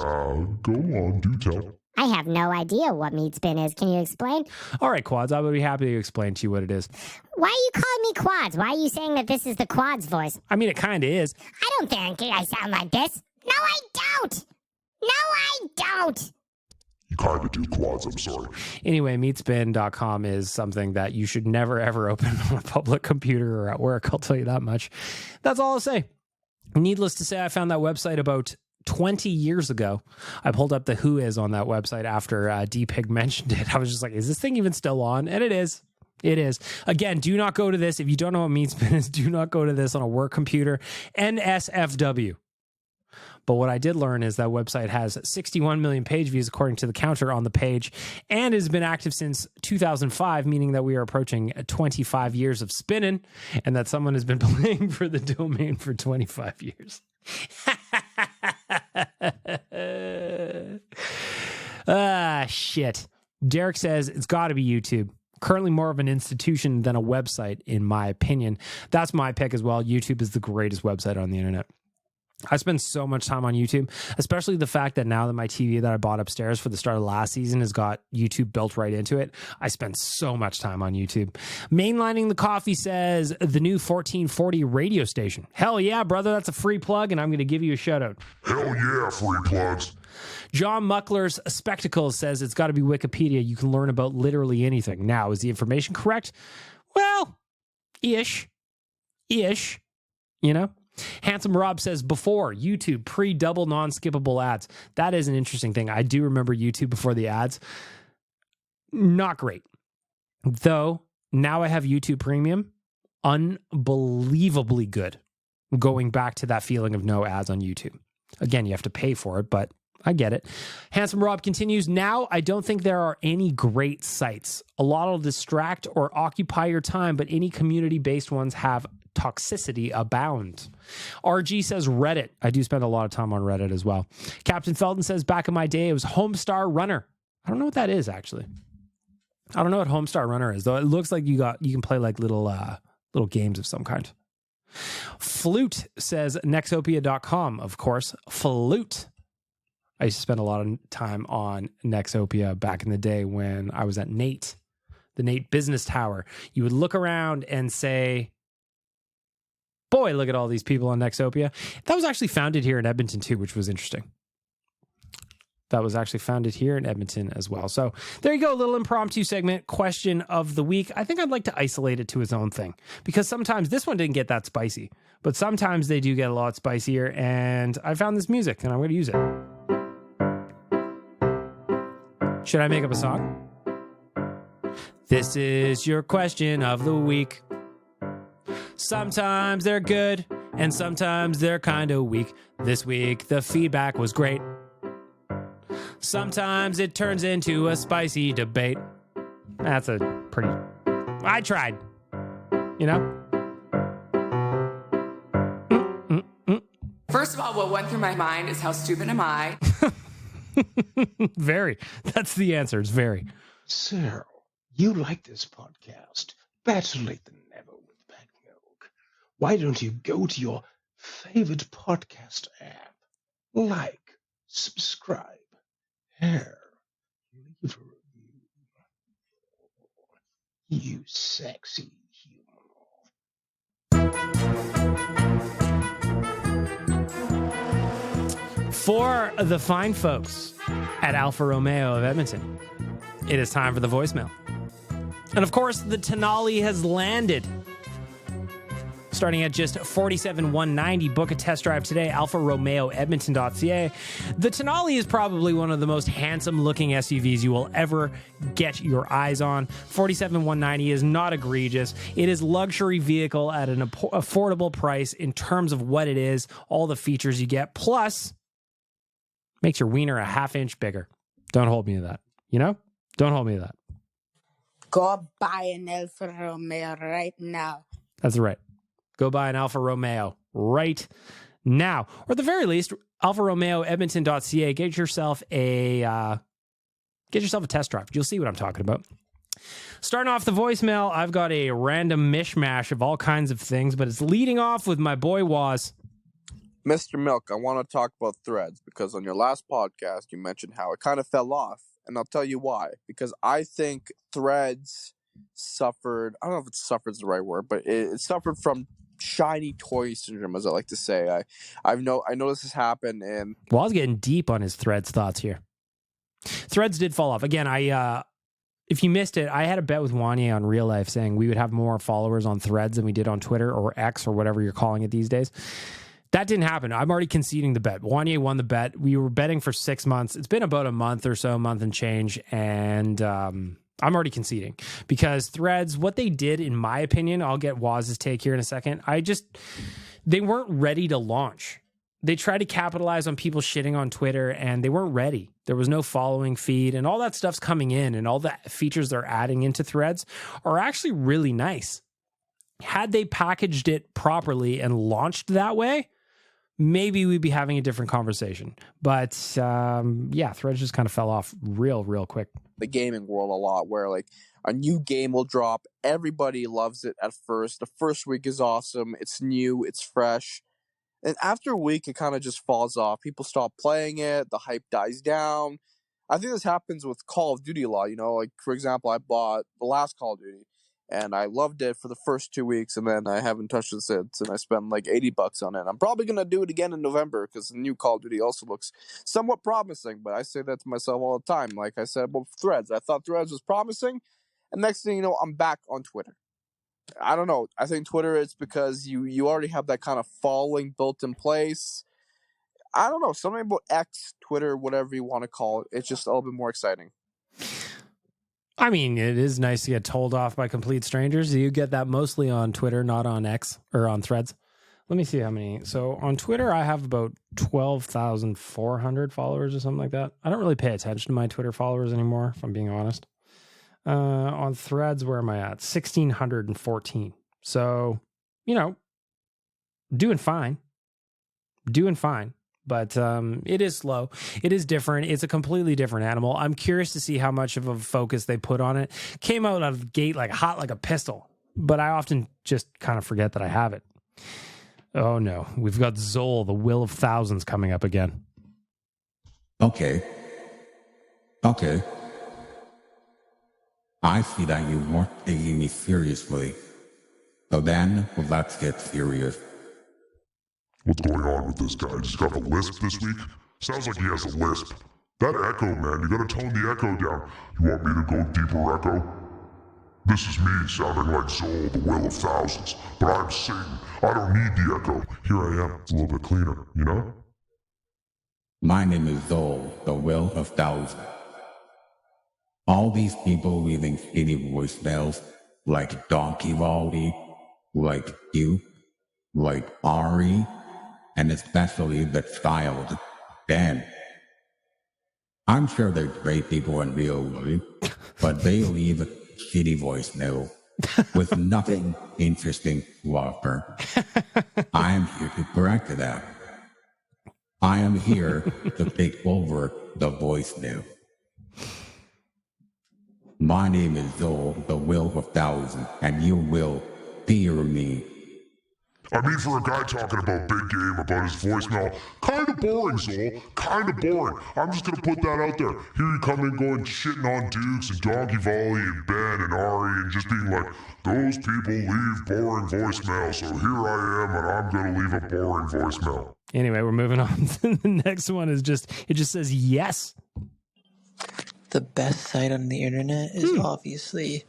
go on, do tell. I have no idea what Meat Spin is. Can you explain? All right, Quads, I would be happy to explain to you what it is. Why are you calling me Quads? Why are you saying that this is the Quads voice? I mean, it kind of is. I don't think I sound like this. No, I don't. No, I don't. You kind of do, Quads, I'm sorry. Anyway, meatspin.com is something that you should never, ever open on a public computer or at work. I'll tell you that much. That's all I'll say. Needless to say, I found that website about 20 years ago. I pulled up the Who Is on that website after D-Pig mentioned it. I was just like, is this thing even still on? And it is. It is. Again, do not go to this. If you don't know what Meatspin is, do not go to this on a work computer. NSFW. But what I did learn is that website has 61 million page views according to the counter on the page and has been active since 2005, meaning that we are approaching 25 years of spinning and that someone has been paying for the domain for 25 years. Shit. Derek says it's got to be YouTube. Currently more of an institution than a website, in my opinion. That's my pick as well. YouTube is the greatest website on the internet. I spend so much time on YouTube, especially the fact that now that my TV that I bought upstairs for the start of last season has got YouTube built right into it, I spend so much time on YouTube. Mainlining the Coffee says the new 1440 radio station. Hell yeah, brother. That's a free plug, and I'm going to give you a shout out. Hell yeah, free plugs. John Muckler's Spectacles says it's got to be Wikipedia. You can learn about literally anything. Now, is the information correct? Well, ish. You know? Handsome Rob says before YouTube, pre-double non-skippable ads. That is an interesting thing. I do remember YouTube before the ads. Not great. Though, now I have YouTube Premium. Unbelievably good. Going back to that feeling of no ads on YouTube. Again, you have to pay for it, but I get it. Handsome Rob continues, now I don't think there are any great sites. A lot will distract or occupy your time, but any community-based ones have toxicity abound. RG says Reddit. I do spend a lot of time on Reddit as well. Captain Felton says back in my day, it was Homestar Runner. I don't know what that is, actually. I don't know what Homestar Runner is, though. It looks like you can play like little games of some kind. Flute says Nexopia.com. Of course, Flute. I used to spend a lot of time on Nexopia back in the day when I was at Nate the Nate Business Tower. You would look around and say, boy, look at all these people on Nexopia. That was actually founded here in Edmonton too, which was interesting. That was actually founded here in Edmonton as well. So there you go, a little impromptu segment, question of the week. I think I'd like to isolate it to its own thing because sometimes this one didn't get that spicy, but sometimes they do get a lot spicier. And I found this music and I'm going to use it. Should I make up a song? This is your question of the week. Sometimes they're good and sometimes they're kind of weak. This week the feedback was great. Sometimes it turns into a spicy debate. That's a pretty... I tried. You know? First of all, what went through my mind is how stupid am I? Very. That's the answer. It's very. So, you like this podcast? Better late than never with Pat Milk. Why don't you go to your favorite podcast app? Like, subscribe, share, leave a review. You sexy human. For the fine folks at Alfa Romeo of Edmonton, it is time for the voicemail. And of course, the Tenali has landed. Starting at just $47,190, book a test drive today, alfaromeoedmonton.ca. The Tenali is probably one of the most handsome-looking SUVs you will ever get your eyes on. $47,190 is not egregious. It is luxury vehicle at an affordable price in terms of what it is, all the features you get, plus makes your wiener a half-inch bigger. Don't hold me to that. You know? Don't hold me to that. Go buy an Alfa Romeo right now. That's right. Go buy an Alfa Romeo right now. Or at the very least, alfaromeoedmonton.ca. Get yourself a test drive. You'll see what I'm talking about. Starting off the voicemail, I've got a random mishmash of all kinds of things, but it's leading off with my boy Waz. Mr. Milk, I want to talk about Threads because on your last podcast, you mentioned how it kind of fell off. And I'll tell you why. Because I think Threads suffered, I don't know if suffered is the right word, but it suffered from shiny toy syndrome, as I like to say. I know this has happened. And Waz getting deep on his Threads thoughts here. Threads did fall off. Again, if you missed it, I had a bet with Wanye on Real Life saying we would have more followers on Threads than we did on Twitter or X or whatever you're calling it these days. That didn't happen. I'm already conceding the bet. Wanye won the bet. We were betting for 6 months. It's been about a month or so, month and change, and I'm already conceding because Threads, what they did, in my opinion, I'll get Waz's take here in a second. They weren't ready to launch. They tried to capitalize on people shitting on Twitter, and they weren't ready. There was no following feed, and all that stuff's coming in, and all the features they're adding into Threads are actually really nice. Had they packaged it properly and launched that way, maybe we'd be having a different conversation. But Threads just kind of fell off real quick. The gaming world a lot where like a new game will drop. Everybody loves it at first. The first week is awesome. It's new. It's fresh. And after a week, it kind of just falls off. People stop playing it. The hype dies down. I think this happens with Call of Duty a lot. You know, like for example, I bought the last Call of Duty. And I loved it for the first 2 weeks, and then I haven't touched it since, and I spent like $80 on it. I'm probably going to do it again in November, because the new Call of Duty also looks somewhat promising, but I say that to myself all the time. Like I said about Threads, I thought Threads was promising, and next thing you know, I'm back on Twitter. I don't know. I think Twitter is because you already have that kind of following built in place. I don't know. Something about X, Twitter, whatever you want to call it, it's just a little bit more exciting. I mean, it is nice to get told off by complete strangers. You get that mostly on Twitter, not on X or on Threads. Let me see how many. So on Twitter, I have about 12,400 followers or something like that. I don't really pay attention to my Twitter followers anymore, if I'm being honest. On Threads, where am I at? 1,614. So, doing fine. But it is slow. It is different. It's a completely different animal. I'm curious to see how much of a focus they put on it. Came out of the gate like hot like a pistol, but I often just kind of forget that I have it. Oh no, we've got Zol, the Will of Thousands, coming up again. Okay. I see that you weren't taking me seriously. So then, let's get serious. What's going on with this guy? Just got a lisp this week? Sounds like he has a lisp. That echo, man, you gotta tone the echo down. You want me to go deeper echo? This is me sounding like Zol, the will of thousands. But I'm Satan. I don't need the echo. Here I am. It's a little bit cleaner, you know? My name is Zol, the will of thousands. All these people leaving shitty voicemails, like Donkey Baldy, like you, like Ari, and especially the child, Ben. I'm sure they're great people in real life, but they leave shitty voicemail with nothing interesting to offer. I am here to correct that. I am here to take over the voicemail. My name is Zol, the will of thousands, and you will fear me. I mean, for a guy talking about big game, about his voicemail, kind of boring, Zol. Kind of boring. I'm just going to put that out there. Here you come in going shitting on Dukes and Donkey Volley and Ben and Ari and just being like, those people leave boring voicemail, so here I am and I'm going to leave a boring voicemail. Anyway, we're moving on. The next one is just says yes. The best site on the internet is obviously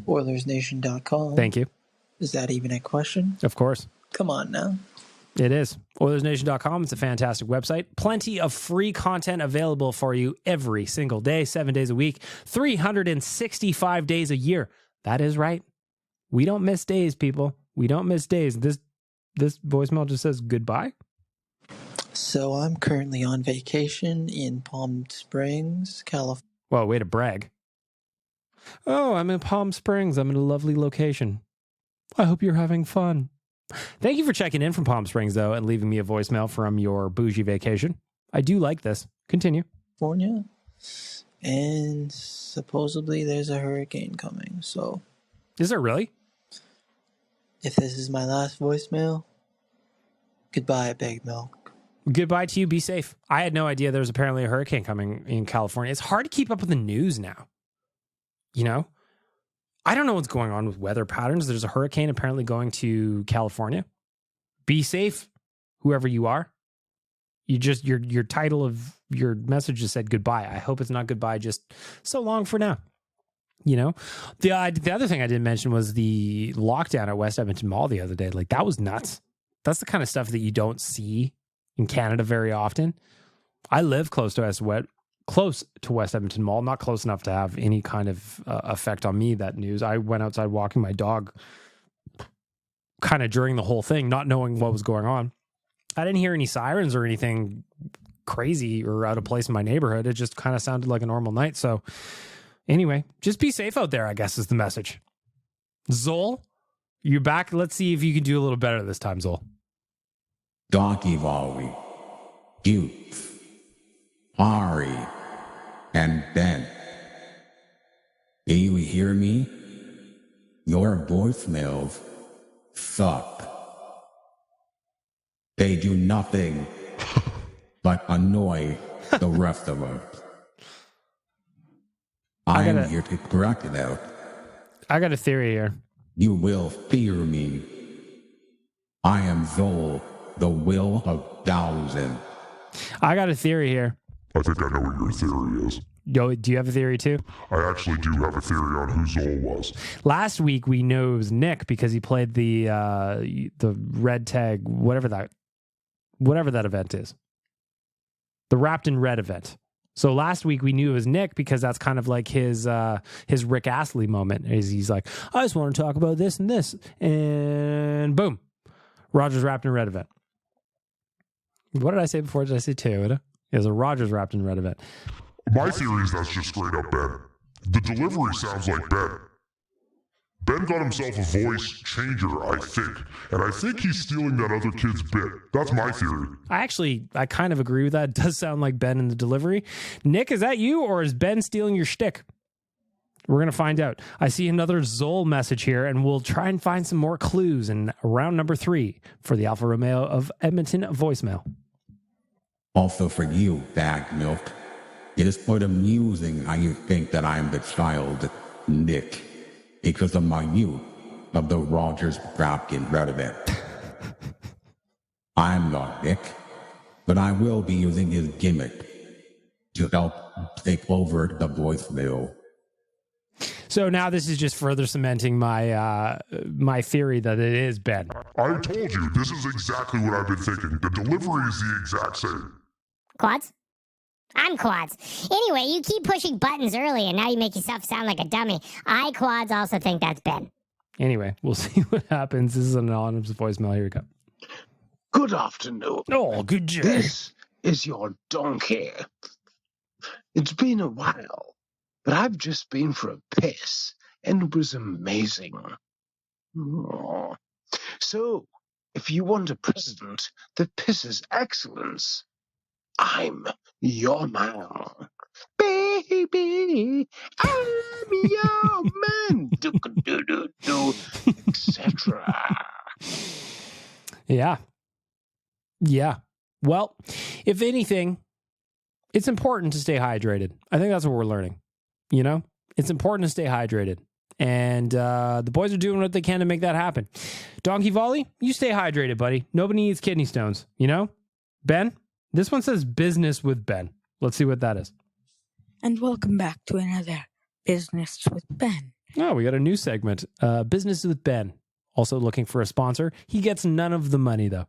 OilersNation.com. Thank you. Is that even a question? Of course. Come on now. It is. OilersNation.com. It's a fantastic website. Plenty of free content available for you every single day, 7 days a week, 365 days a year. That is right. We don't miss days, people. We don't miss days. This voicemail just says goodbye. So I'm currently on vacation in Palm Springs, California. Well, way to brag. Oh, I'm in Palm Springs. I'm in a lovely location. I hope you're having fun. Thank you for checking in from Palm Springs, though, and leaving me a voicemail from your bougie vacation. I do like this. Continue. California, and supposedly there's a hurricane coming. So, is there really? If this is my last voicemail, goodbye, Big Milk. Goodbye to you. Be safe. I had no idea there was apparently a hurricane coming in California. It's hard to keep up with the news now. You know? I don't know what's going on with weather patterns. There's a hurricane apparently going to California. Be safe, whoever you are. You just your title of your message just said goodbye. I hope it's not goodbye, just so long for now. You know, the other thing I didn't mention was the lockdown at West Edmonton Mall the other day. Like, that was nuts. That's the kind of stuff that you don't see in Canada very often. I live close to West Edmonton Mall, not close enough to have any kind of effect on me, that news. I went outside walking my dog kind of during the whole thing, not knowing what was going on. I didn't hear any sirens or anything crazy or out of place in my neighborhood. It just kind of sounded like a normal night. So anyway, just be safe out there, I guess, is the message. Zol, you're back. Let's see if you can do a little better this time, Zol. Donkey Volley, Dukes, Ari, and Ben. Do you hear me? Your voicemails suck. They do nothing but annoy the rest of us. I am here to correct it out. I got a theory here. You will fear me. I am Zol, the will of thousands. I got a theory here. I think I know what your theory is. Yo, do you have a theory too? I actually do have a theory on who Zol was. Last week we knew it was Nick because he played the red tag, whatever that event is. The Wrapped in Red event. So last week we knew it was Nick because that's kind of like his Rick Astley moment. He's like, I just want to talk about this and this. And boom. Rogers Wrapped in Red event. What did I say before? Did I say Toyota? It was a Rogers Wrapped in Red event. My theory is that's just straight up Ben. The delivery sounds like Ben. Ben got himself a voice changer, I think. And I think he's stealing that other kid's bit. That's my theory. I kind of agree with that. It does sound like Ben in the delivery. Nick, is that you or is Ben stealing your shtick? We're going to find out. I see another Zol message here, and we'll try and find some more clues in round number 3 for the Alfa Romeo of Edmonton voicemail. Also for you, Bag Milk. It is quite amusing how you think that I am the child Nick, because of my use of the Rogers Falcon relevant. I'm not Nick, but I will be using his gimmick to help take over the voicemail. So now this is just further cementing my my theory that it is Ben. I told you, this is exactly what I've been thinking. The delivery is the exact same. Quads? I'm Quads. Anyway, you keep pushing buttons early, and now you make yourself sound like a dummy. I, Quads, also think that's Ben. Anyway, we'll see what happens. This is an anonymous voicemail. Here we go. Good afternoon. Oh, good job. This is your donkey. It's been a while, but I've just been for a piss, and it was amazing. Oh. So, if you want a president that pisses excellence, I'm your man. Baby, I'm your man. Do-do-do-do, etc. Yeah. Yeah. Well, if anything, it's important to stay hydrated. I think that's what we're learning. You know, it's important to stay hydrated. And the boys are doing what they can to make that happen. Donkey Volley, you stay hydrated, buddy. Nobody needs kidney stones, you know? Ben, this one says business with Ben. Let's see what that is. And welcome back to another Business with Ben. Oh, we got a new segment. Business with Ben. Also looking for a sponsor. He gets none of the money, though.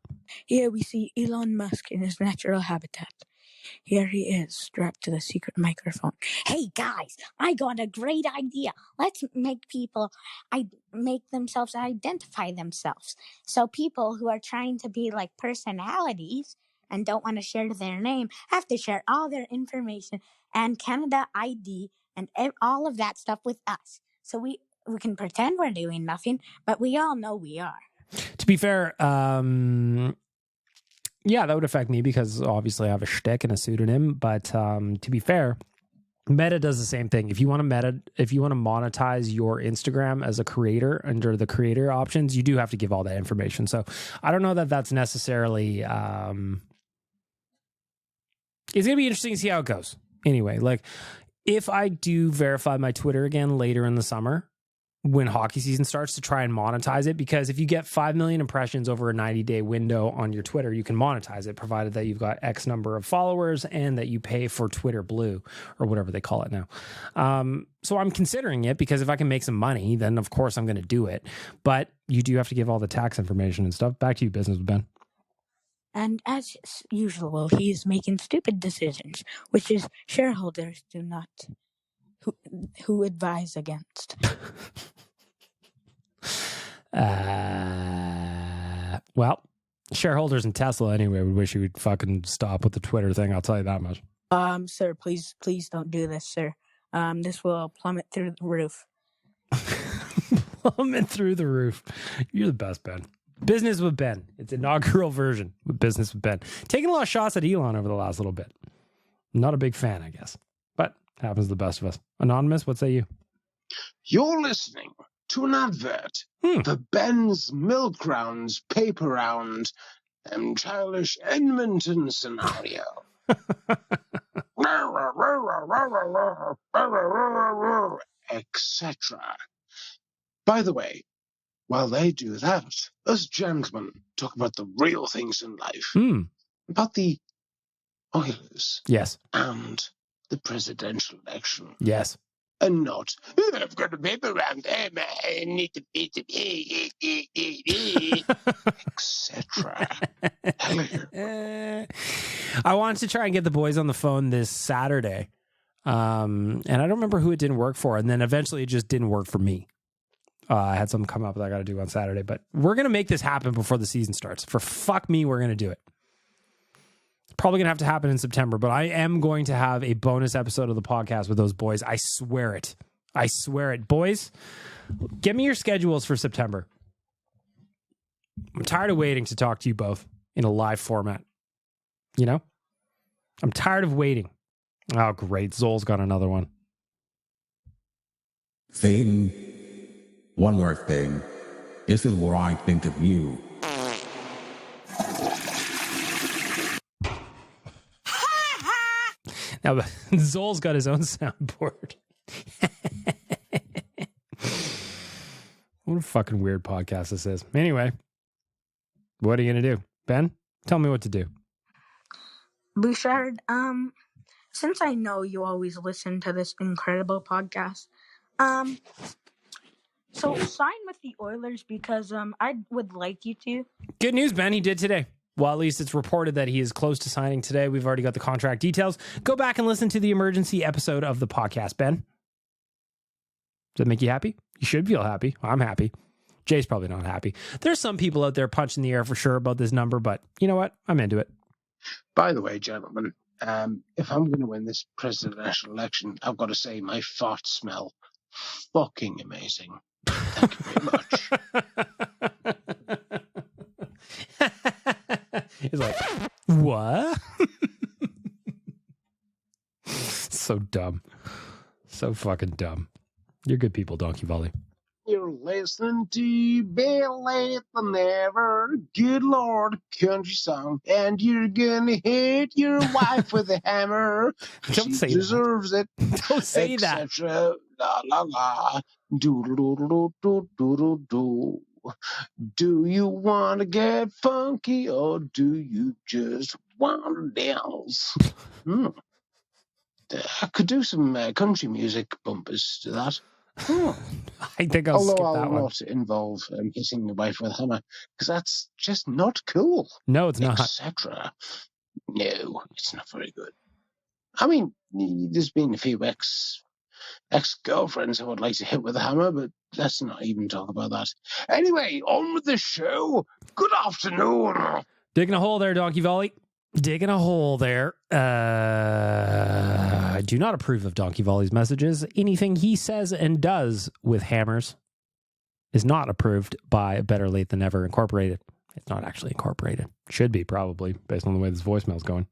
Here we see Elon Musk in his natural habitat. Here he is, strapped to the secret microphone. Hey guys, I got a great idea. Let's make people make themselves identify themselves. So people who are trying to be like personalities and don't want to share their name have to share all their information and Canada ID and all of that stuff with us. So we can pretend we're doing nothing, but we all know we are. To be fair, yeah, that would affect me because obviously I have a shtick and a pseudonym. But to be fair, Meta does the same thing. If you want to monetize your Instagram as a creator under the creator options, you do have to give all that information. So I don't know that that's necessarily. It's gonna be interesting to see how it goes. Anyway, like if I do verify my Twitter again later in the summer, when hockey season starts, to try and monetize it, because if you get 5 million impressions over a 90-day window on your Twitter, you can monetize it, provided that you've got X number of followers and that you pay for Twitter Blue or whatever they call it now. So I'm considering it, because if I can make some money, then of course I'm going to do it. But you do have to give all the tax information and stuff. Back to you, Business with Ben. And as usual, he's making stupid decisions, which is shareholders do not, who advise against. Well, shareholders in Tesla anyway would wish you would fucking stop with the Twitter thing. I'll tell you that much. Sir, please don't do this, sir. This will plummet through the roof. Plummet through the roof. You're the best, Ben. Business with Ben. Its inaugural version with Business with Ben. Taking a lot of shots at Elon over the last little bit. Not a big fan, I guess. But happens to the best of us. Anonymous, what say you? You're listening to an advert for Ben's Milk Rounds Paper Round and Childish Edmonton scenario. Etc. By the way, while they do that, us gentlemen talk about the real things in life. About the Oilers. Yes. And the presidential election. Yes. And not, I've got a paper round there, I need to beat it, etc. I wanted to try and get the boys on the phone this Saturday. And I don't remember who it didn't work for. And then eventually it just didn't work for me. I had something come up that I got to do on Saturday. But we're going to make this happen before the season starts. For fuck me, we're going to do it. Probably going to have to happen in September, but I am going to have a bonus episode of the podcast with those boys. I swear it. I swear it. Boys, give me your schedules for September. I'm tired of waiting to talk to you both in a live format. You know? I'm tired of waiting. Oh, great. Zol's got another one. Thing. One more thing. This is what I think of you. Now, Zol's got his own soundboard. What a fucking weird podcast this is. Anyway, what are you going to do? Ben, tell me what to do. Bouchard, since I know you always listen to this incredible podcast, so sign with the Oilers because I would like you to. Good news, Ben. He did today. Well, at least it's reported that he is close to signing today. We've already got the contract details. Go back and listen to the emergency episode of the podcast, Ben. Does that make you happy? You should feel happy. I'm happy. Jay's probably not happy. There's some people out there punching the air for sure about this number, but you know what? I'm into it. By the way, gentlemen, if I'm going to win this presidential election, I've got to say my farts smell fucking amazing. Thank you very much. He's like, what? So dumb. So fucking dumb. You're good people, Donkey Volley. You're listening to Better Lait Than Never, good Lord, country song, and you're gonna hit your wife with a hammer. Don't say she deserves that. It. Don't say that. La la la. Do do do do do do do. Do you want to get funky or do you just want to dance? I could do some country music bumpers to that. I think I'll skip that one. Although I'll not involve hitting the wife with a hammer, because that's just not cool. No, it's not. Etc. No, it's not very good. I mean, there's been a few ex-girlfriends who I'd like to hit with a hammer, but let's not even talk about that. Anyway, on with the show. Good afternoon. Digging a hole there, Donkey Volley. Digging a hole there. I do not approve of Donkey Volley's messages. Anything he says and does with hammers is not approved by Better Late Than Never Incorporated. It's not actually incorporated. Should be, probably, based on the way this voicemail's going.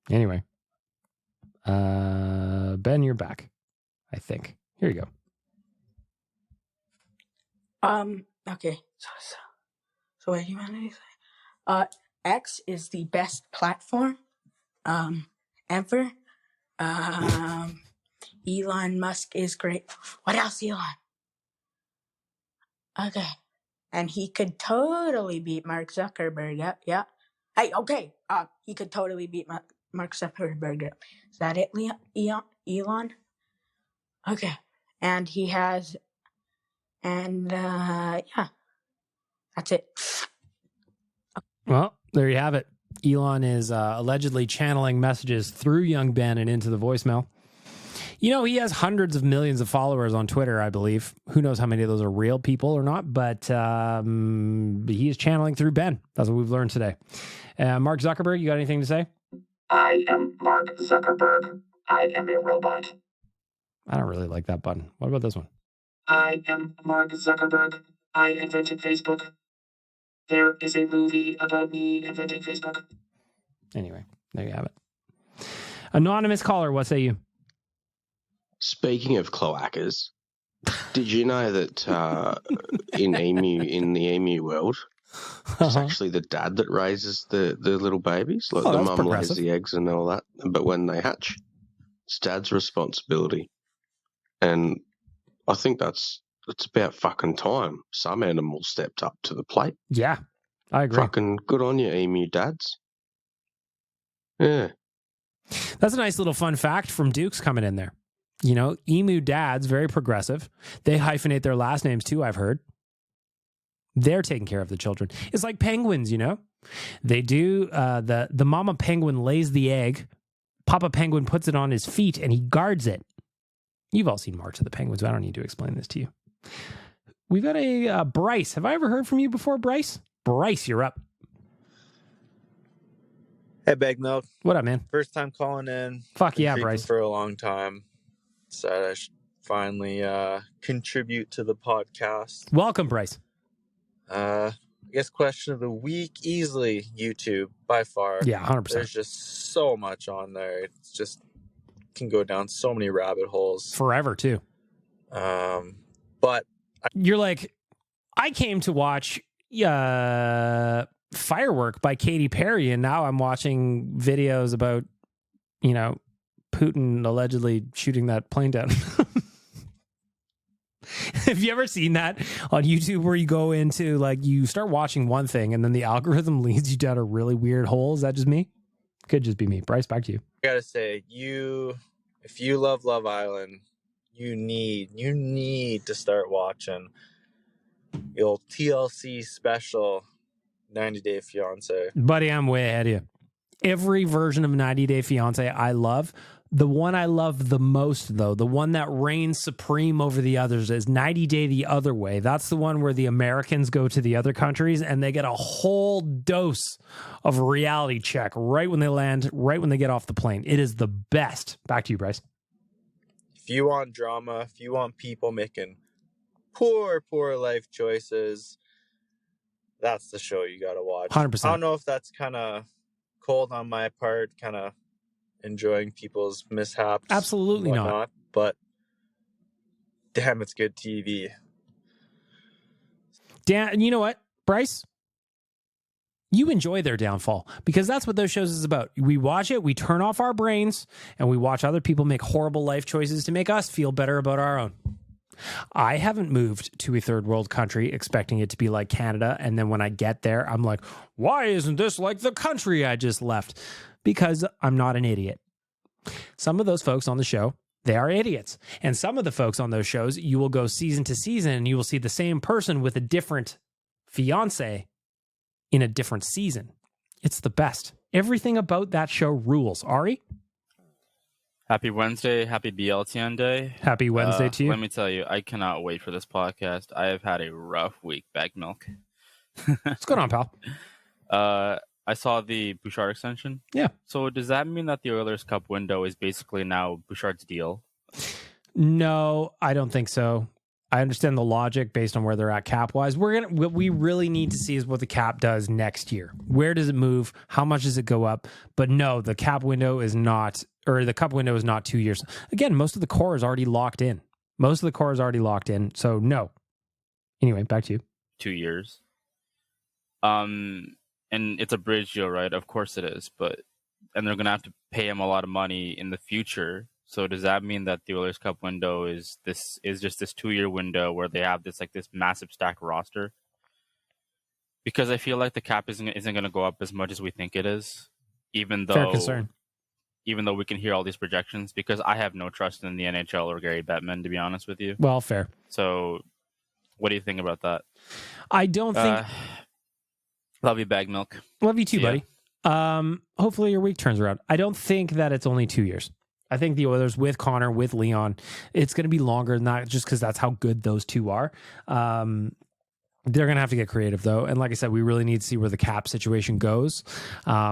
Anyway. Ben, you're back. I think. Here you go. Okay. So what do you want to say? X is the best platform ever. Elon Musk is great. What else, Elon? Okay. And he could totally beat Mark Zuckerberg. Yeah. Hey, okay. He could totally beat Mark Zuckerberg. Is that it, Elon? Okay. And he has... And, yeah. That's it. Well, there you have it. Elon is allegedly channeling messages through young Ben and into the voicemail. You know, he has hundreds of millions of followers on Twitter, I believe. Who knows how many of those are real people or not, but he is channeling through Ben. That's what we've learned today. Mark Zuckerberg, you got anything to say? I am Mark Zuckerberg. I am a robot. I don't really like that button. What about this one? I am Mark Zuckerberg. I invented Facebook. There is a movie about me inventing Facebook. Anyway, there you have it. Anonymous caller, what say you? Speaking of cloacas, did you know that in the emu world, it's actually the dad that raises the little babies? Like the mum lays the eggs and all that, but when they hatch, it's dad's responsibility. And I think it's about fucking time some animal stepped up to the plate. Yeah, I agree. Fucking good on you, emu dads. Yeah. That's a nice little fun fact from Duke's coming in there. You know, emu dads, very progressive. They hyphenate their last names too, I've heard. They're taking care of the children. It's like penguins, you know? They do, the mama penguin lays the egg, Papa penguin puts it on his feet, and he guards it. You've all seen March of the Penguins. I don't need to explain this to you. We've got a Bryce. Have I ever heard from you before, Bryce? Bryce, you're up. Hey, Bag Milk. What up, man? First time calling in. Fuck yeah, Bryce. For a long time. Decided I should finally contribute to the podcast. Welcome, Bryce. I guess question of the week, easily YouTube, by far. Yeah, 100%. There's just so much on there. It's just can go down so many rabbit holes. Forever, too. But... You're like, I came to watch Firework by Katy Perry, and now I'm watching videos about, you know, Putin allegedly shooting that plane down. Have you ever seen that on YouTube where you go into like you start watching one thing and then the algorithm leads you down a really weird hole? Is that just me? Could just be me. Bryce, back to you. I gotta say, if you love Love Island, you need to start watching the old TLC special 90 Day Fiance. Buddy, I'm way ahead of you. Every version of 90 Day Fiance I love. The one I love the most, though, the one that reigns supreme over the others is 90 Day the Other Way. That's the one where the Americans go to the other countries and they get a whole dose of reality check right when they land, right when they get off the plane. It is the best. Back to you, Bryce. If you want drama, if you want people making poor life choices, that's the show you got to watch. 100%. I don't know if that's kind of cold on my part, kind of enjoying people's mishaps. Absolutely not. But damn, it's good TV. Dan, you know what, Bryce? You enjoy their downfall because that's what those shows is about. We watch it, we turn off our brains, and we watch other people make horrible life choices to make us feel better about our own. I haven't moved to a third world country expecting it to be like Canada, and then when I get there, I'm like, why isn't this like the country I just left? Because I'm not an idiot. Some of those folks on the show, they are idiots. And some of the folks on those shows, you will go season to season and you will see the same person with a different fiance in a different season. It's the best. Everything about that show rules. Ari? Happy Wednesday. Happy BLTN Day. Happy Wednesday to you. Let me tell you, I cannot wait for this podcast. I have had a rough week, Bag Milk. What's going on, pal? I saw the Bouchard extension. Yeah. So does that mean that the Oilers Cup window is basically now Bouchard's deal? No, I don't think so. I understand the logic based on where they're at cap-wise. What we really need to see is what the cap does next year. Where does it move? How much does it go up? But no, the cap window is not, or the cup window is not 2 years. Again, most of the core is already locked in. So no. Anyway, back to you. 2 years. And it's a bridge deal, right? Of course it is. And they're going to have to pay him a lot of money in the future. So does that mean that the Oilers Cup window is just this 2 year window where they have this massive stack roster? Because I feel like the cap isn't going to go up as much as we think it is, even though Fair concern. Even though we can hear all these projections, because I have no trust in the NHL or Gary Bettman, to be honest with you. Well, fair. So what do you think about that? I don't think... Love you, Bag Milk. Love you too, buddy. Hopefully your week turns around. I don't think that it's only 2 years. I think the Oilers with Connor, with Leon, it's going to be longer than that just because that's how good those two are. They're going to have to get creative, though. And like I said, we really need to see where the cap situation goes. I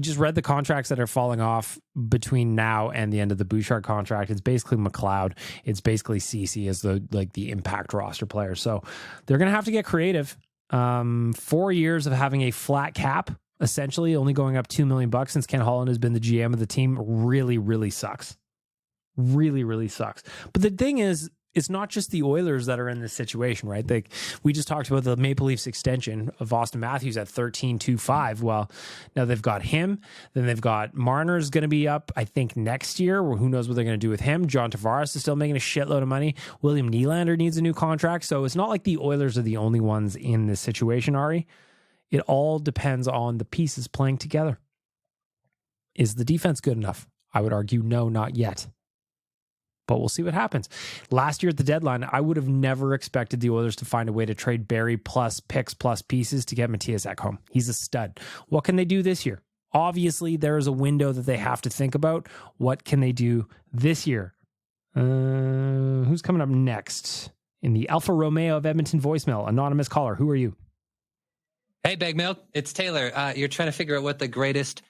just read the contracts that are falling off between now and the end of the Bouchard contract. It's basically McLeod. It's basically CeCe as the impact roster player. So they're going to have to get creative. 4 years of having a flat cap, essentially only going up $2 million since Ken Holland has been the GM of the team, really sucks. Really sucks. But the thing is, it's not just the Oilers that are in this situation, right? We just talked about the Maple Leafs extension of Austin Matthews at $13.25. Well, now they've got him. Then they've got Marner's going to be up, I think, next year. Or who knows what they're going to do with him. John Tavares is still making a shitload of money. William Nylander needs a new contract. So it's not like the Oilers are the only ones in this situation, Ari. It all depends on the pieces playing together. Is the defense good enough? I would argue no, not yet. But we'll see what happens. Last year at the deadline, I would have never expected the Oilers to find a way to trade Barry plus picks plus pieces to get Matthias Ekholm. He's a stud. What can they do this year? Obviously, there is a window that they have to think about. What can they do this year? Who's coming up next? In the Alfa Romeo of Edmonton voicemail, anonymous caller. Who are you? Hey, Bag Milk. It's Taylor. You're trying to figure out what the greatest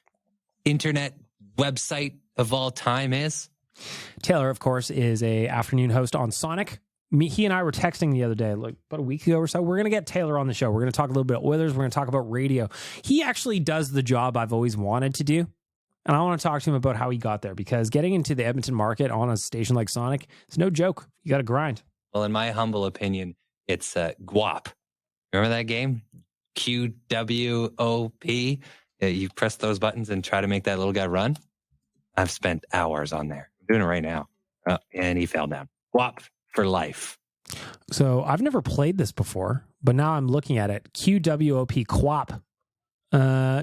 internet website of all time is? Taylor, of course, is a afternoon host on Sonic. He and I were texting the other day, like about a week ago or so. We're going to get Taylor on the show. We're going to talk a little bit of Oilers. We're going to talk about radio. He actually does the job I've always wanted to do. And I want to talk to him about how he got there, because getting into the Edmonton market on a station like Sonic, it's no joke. You got to grind. Well, in my humble opinion, it's GWOP. Remember that game? QWOP. You press those buttons and try to make that little guy run. I've spent hours on there. I'm doing it right now. And he fell down. GWOP. for life. So I've never played this before, but now I'm looking at it. QWOP QWOP.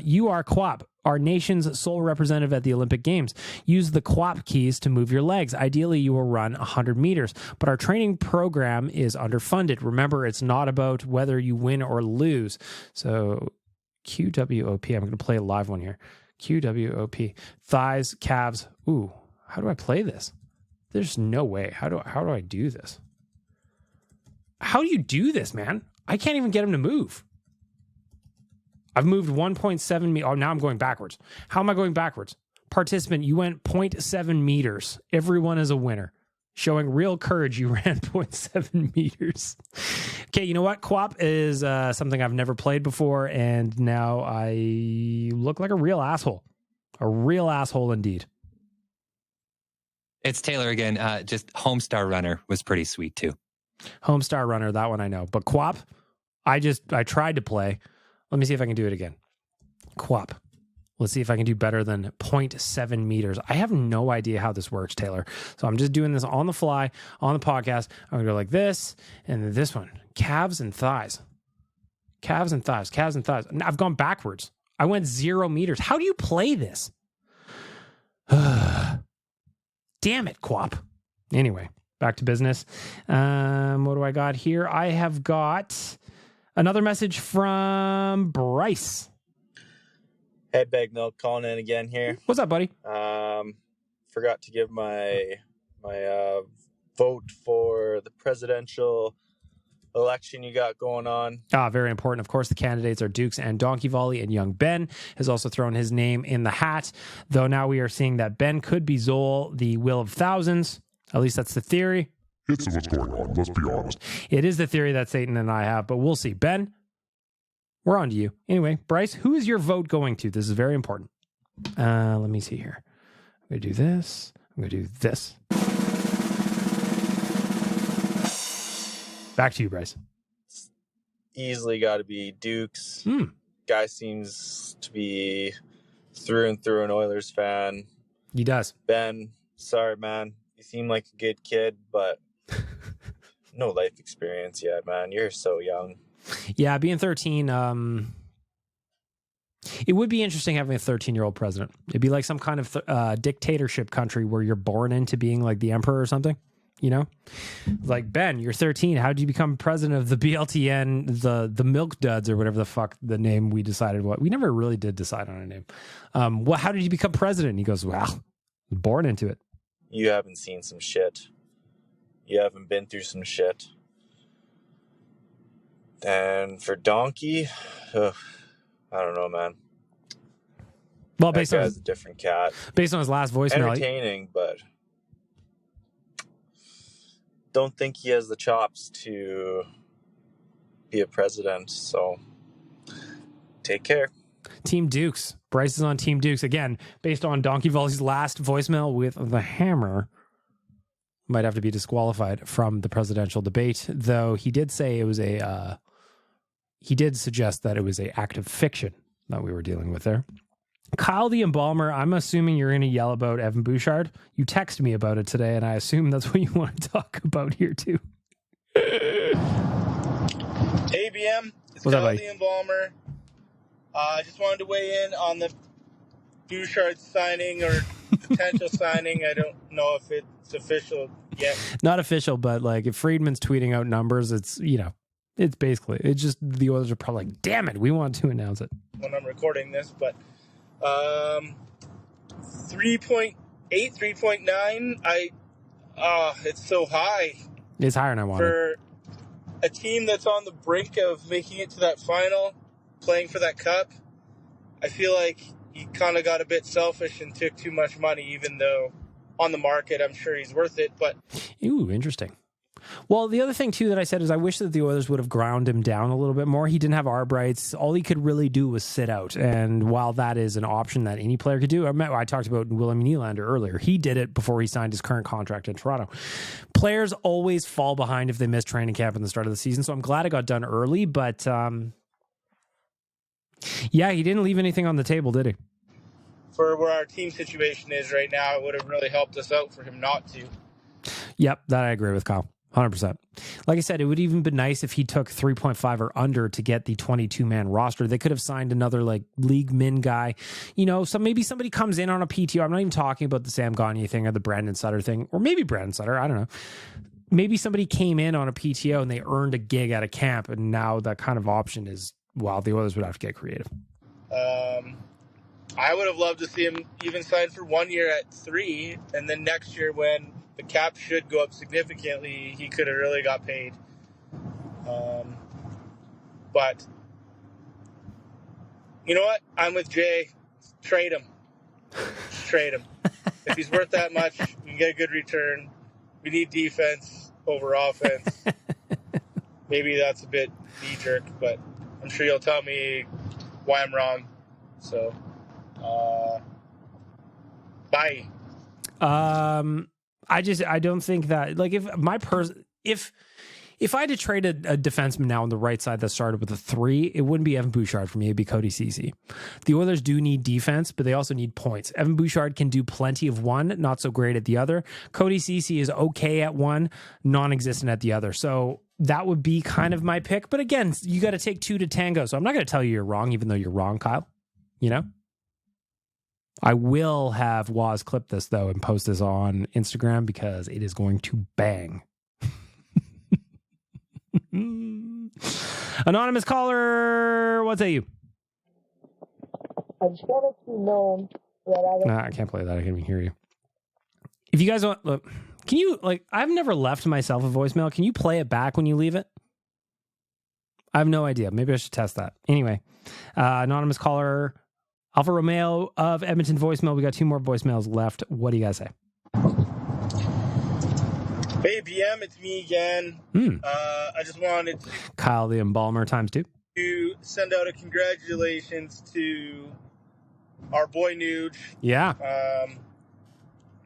You are QWOP, our nation's sole representative at the Olympic Games. Use the QWOP keys to move your legs. Ideally, you will run 100 meters, but our training program is underfunded. Remember, it's not about whether you win or lose. So QWOP, I'm going to play a live one here. QWOP, thighs, calves. Ooh, how do I play this? There's no way. How do I do this? How do you do this, man? I can't even get him to move. I've moved 1.7 meters. Oh, now I'm going backwards. How am I going backwards? Participant, you went 0.7 meters. Everyone is a winner. Showing real courage, you ran 0.7 meters. Okay, you know what? QWOP is something I've never played before, and now I look like a real asshole. A real asshole indeed. It's Taylor again. Just Homestar Runner was pretty sweet too. Homestar Runner, that one I know. But QWOP, I tried to play. Let me see if I can do it again. QWOP. Let's see if I can do better than 0.7 meters. I have no idea how this works, Taylor. So I'm just doing this on the fly, on the podcast. I'm going to go like this, and then this one. Calves and thighs. Calves and thighs. Calves and thighs. I've gone backwards. I went 0 meters. How do you play this? Damn it, QWOP. Anyway, back to business. What do I got here? I have got another message from Bryce. Hey, Big Milk, calling in again here. What's up, buddy? Forgot to give my vote for the presidential election you got going on. Very important. Of course, the candidates are Dukes and Donkey Volley, and young Ben has also thrown his name in the hat, though now we are seeing that Ben could be Zol, the will of thousands. At least that's the theory. It's what's going on, let's be honest. It is the theory that Satan and I have, but we'll see. Ben, we're on to you. Anyway, Bryce, who is your vote going to? This is very important. Let me see here. I'm going to do this. I'm going to do this. Back to you, Bryce. Easily got to be Dukes. Guy seems to be through and through an Oilers fan. He does. Ben, sorry, man. You seem like a good kid, but no life experience yet, man. You're so young. Yeah, being 13, it would be interesting having a 13-year-old president. It'd be like some kind of dictatorship country where you're born into being like the emperor or something, you know? Like, Ben, you're 13. How did you become president of the BLTN, the Milk Duds, or whatever the fuck the name we decided what? We never really did decide on a name. How did you become president? And he goes, well, born into it. You haven't seen some shit. You haven't been through some shit. And for Donkey, I don't know, man. Well, that guy's a different cat. Based on his last voicemail, entertaining, but don't think he has the chops to be a president. So take care. Team Dukes. Bryce is on Team Dukes again. Based on Donkey Volley's last voicemail with the hammer, might have to be disqualified from the presidential debate. Though he did say it was he did suggest that it was an act of fiction that we were dealing with there. Kyle the Embalmer, I'm assuming you're going to yell about Evan Bouchard. You texted me about it today, and I assume that's what you want to talk about here, too. ABM, it's Kyle the Embalmer. I just wanted to weigh in on the Bouchard signing or potential signing. I don't know if it's official yet. Not official, but like if Friedman's tweeting out numbers, it's, you know, it's basically, it's just the Oilers are probably like, damn it, we want to announce it. When I'm recording this, but 3.8, 3.9, it's so high. It's higher than I wanted. For a team that's on the brink of making it to that final, playing for that cup, I feel like he kind of got a bit selfish and took too much money, even though on the market, I'm sure he's worth it. But ooh, interesting. Well, the other thing, too, that I said is I wish that the Oilers would have ground him down a little bit more. He didn't have arb rights. All he could really do was sit out. And while that is an option that any player could do, I talked about William Nylander earlier. He did it before he signed his current contract in Toronto. Players always fall behind if they miss training camp in the start of the season. So I'm glad it got done early. But, yeah, he didn't leave anything on the table, did he? For where our team situation is right now, it would have really helped us out for him not to. Yep, that I agree with, Kyle. 100%. Like I said, it would even been nice if he took 3.5 or under to get the 22-man roster. They could have signed another like league min guy. You know, so maybe somebody comes in on a PTO. I'm not even talking about the Sam Gagne thing or the Brandon Sutter thing, or maybe Brandon Sutter. I don't know. Maybe somebody came in on a PTO and they earned a gig at a camp, and now that kind of option is, well, the Oilers would have to get creative. I would have loved to see him even sign for 1 year at 3, and then next year when the cap should go up significantly, he could have really got paid. But you know what? I'm with Jay. Trade him. Just trade him. If he's worth that much, you can get a good return. We need defense over offense. Maybe that's a bit knee-jerk, but I'm sure you'll tell me why I'm wrong. So, bye. I don't think that, like, if I had to trade a defenseman now on the right side that started with a 3, it wouldn't be Evan Bouchard for me. It'd be Cody Ceci. The Oilers do need defense, but they also need points. Evan Bouchard can do plenty of one, not so great at the other. Cody Ceci is okay at one, non-existent at the other. So that would be kind of my pick. But again, you got to take 2 to tango. So I'm not going to tell you you're wrong, even though you're wrong, Kyle. You know? I will have Waz clip this, though, and post this on Instagram because it is going to bang. Anonymous caller, what say you? I just want it to be known that I can't play that. I can't even hear you. If you guys want, look, can you, like, I've never left myself a voicemail. Can you play it back when you leave it? I have no idea. Maybe I should test that. Anyway, anonymous caller, Alfa Romeo of Edmonton voicemail. We got 2 more voicemails left. What do you guys say? Hey, PM, it's me again. I just wanted Kyle the Embalmer times 2. to send out a congratulations to our boy Nuge. Yeah.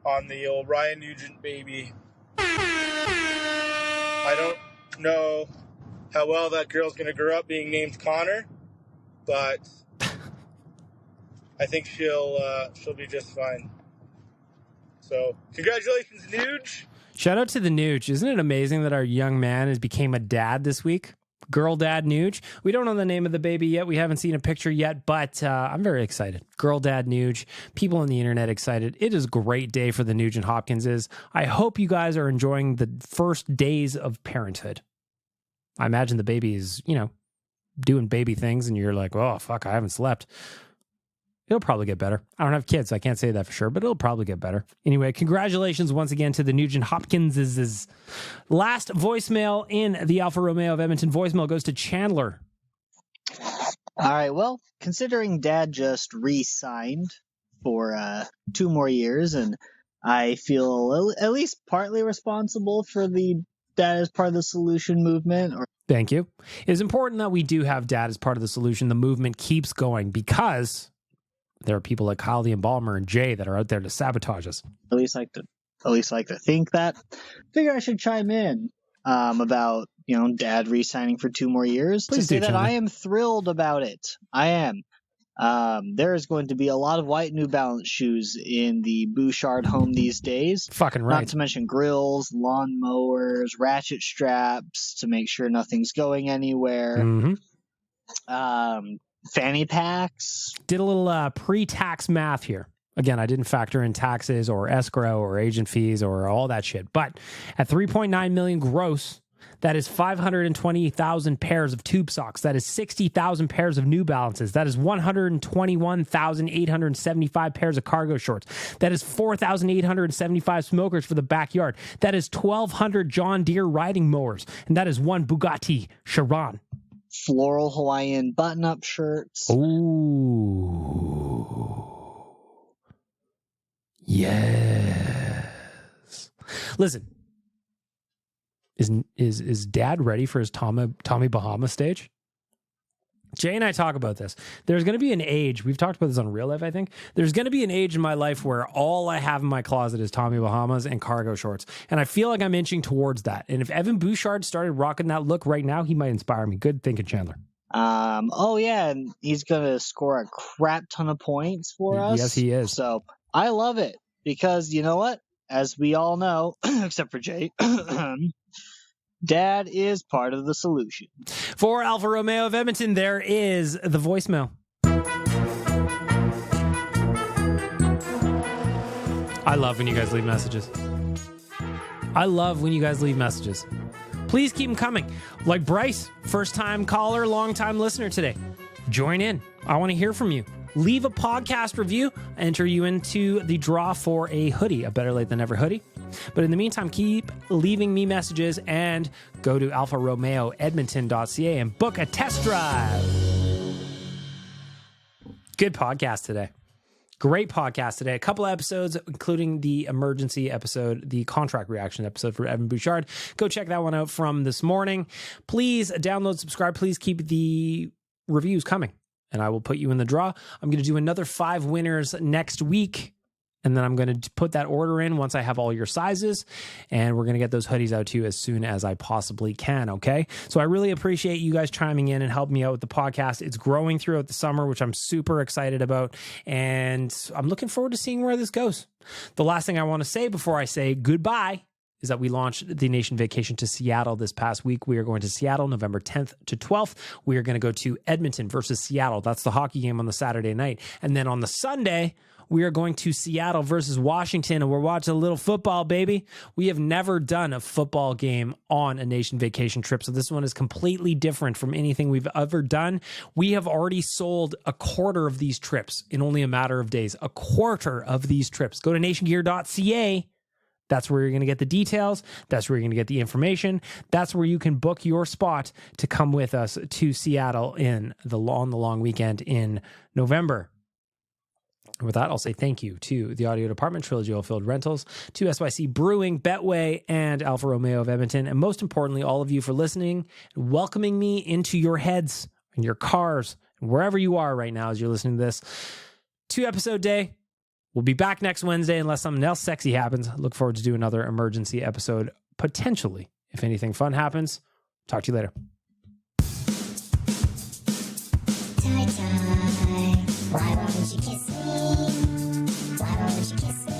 On the old Ryan Nugent baby. I don't know how well that girl's going to grow up being named Connor, but I think she'll be just fine. So, congratulations, Nuge. Shout out to the Nuge. Isn't it amazing that our young man has became a dad this week? Girl dad Nuge. We don't know the name of the baby yet. We haven't seen a picture yet, but I'm very excited. Girl dad Nuge. People on the internet excited. It is a great day for the Nuge and Hopkinses. I hope you guys are enjoying the first days of parenthood. I imagine the baby is, you know, doing baby things and you're like, oh, fuck, I haven't slept. It'll probably get better. I don't have kids, so I can't say that for sure, but it'll probably get better. Anyway, congratulations once again to the Nugent Hopkins'. Last voicemail in the Alfa Romeo of Edmonton voicemail goes to Chandler. All right, well, considering Dad just re-signed for 2 more years, and I feel at least partly responsible for the Dad as part of the solution movement. Thank you. It is important that we do have Dad as part of the solution. The movement keeps going because there are people like Kyle the Embalmer and Jay that are out there to sabotage us. At least like to think that. Figure I should chime in about, you know, Dad re-signing for 2 more years. Please to say do, that Chandler. I am thrilled about it. I am. There is going to be a lot of white New Balance shoes in the Bouchard home these days. Fucking right. Not to mention grills, lawn mowers, ratchet straps to make sure nothing's going anywhere. Mm-hmm. Fanny packs. Did a little pre-tax math here. Again, I didn't factor in taxes or escrow or agent fees or all that shit. But at $3.9 million gross, that is 520,000 pairs of tube socks. That is 60,000 pairs of New Balances. That is 121,875 pairs of cargo shorts. That is 4,875 smokers for the backyard. That is 1,200 John Deere riding mowers. And that is 1 Bugatti Chiron. Floral Hawaiian button-up shirts. Ooh. Yes. Listen. Is Dad ready for his Tommy Bahama stage? Jay and I talk about this. There's going to be an age, we've talked about this on Real Life, I think. There's going to be an age in my life where all I have in my closet is Tommy Bahamas and cargo shorts. And I feel like I'm inching towards that. And if Evan Bouchard started rocking that look right now, he might inspire me. Good thinking, Chandler. Oh yeah, and he's going to score a crap ton of points for us. Yes, he is. So I love it because you know what? As we all know, except for Jay, Dad is part of the solution. For Alfa Romeo of Edmonton, there is the voicemail. I love when you guys leave messages. Please keep them coming. Like Bryce, first-time caller, long-time listener today. Join in. I want to hear from you. Leave a podcast review, enter you into the draw for a hoodie, a Better Lait Than Never hoodie. But in the meantime, keep leaving me messages and go to alfaromeoedmonton.ca and book a test drive. Good podcast today. Great podcast today. A couple episodes, including the emergency episode, the contract reaction episode for Evan Bouchard. Go check that one out from this morning. Please download, subscribe. Please keep the reviews coming, and I will put you in the draw. I'm going to do another 5 winners next week, and then I'm going to put that order in once I have all your sizes, and we're going to get those hoodies out to you as soon as I possibly can, okay? So I really appreciate you guys chiming in and helping me out with the podcast. It's growing throughout the summer, which I'm super excited about, and I'm looking forward to seeing where this goes. The last thing I want to say before I say goodbye is that we launched the Nation Vacation to Seattle this past week. We are going to Seattle November 10th to 12th. We are going to go to Edmonton versus Seattle. That's the hockey game on the Saturday night. And then on the Sunday, we are going to Seattle versus Washington, and we're watching a little football, baby. We have never done a football game on a Nation Vacation trip, so this one is completely different from anything we've ever done. We have already sold a quarter of these trips in only a matter of days. A quarter of these trips. Go to nationgear.ca. That's where you're going to get the details. That's where you're going to get the information. That's where you can book your spot to come with us to Seattle on the long weekend in November. And with that, I'll say thank you to the audio department, Trilogy Oilfield Rentals, to SYC Brewing, Betway, and Alfa Romeo of Edmonton, and most importantly, all of you for listening and welcoming me into your heads and your cars and wherever you are right now as you're listening to this. 2-episode day. We'll be back next Wednesday unless something else sexy happens. Look forward to do another emergency episode, potentially, if anything fun happens. Talk to you later. Why won't you kiss me? Why won't you kiss me?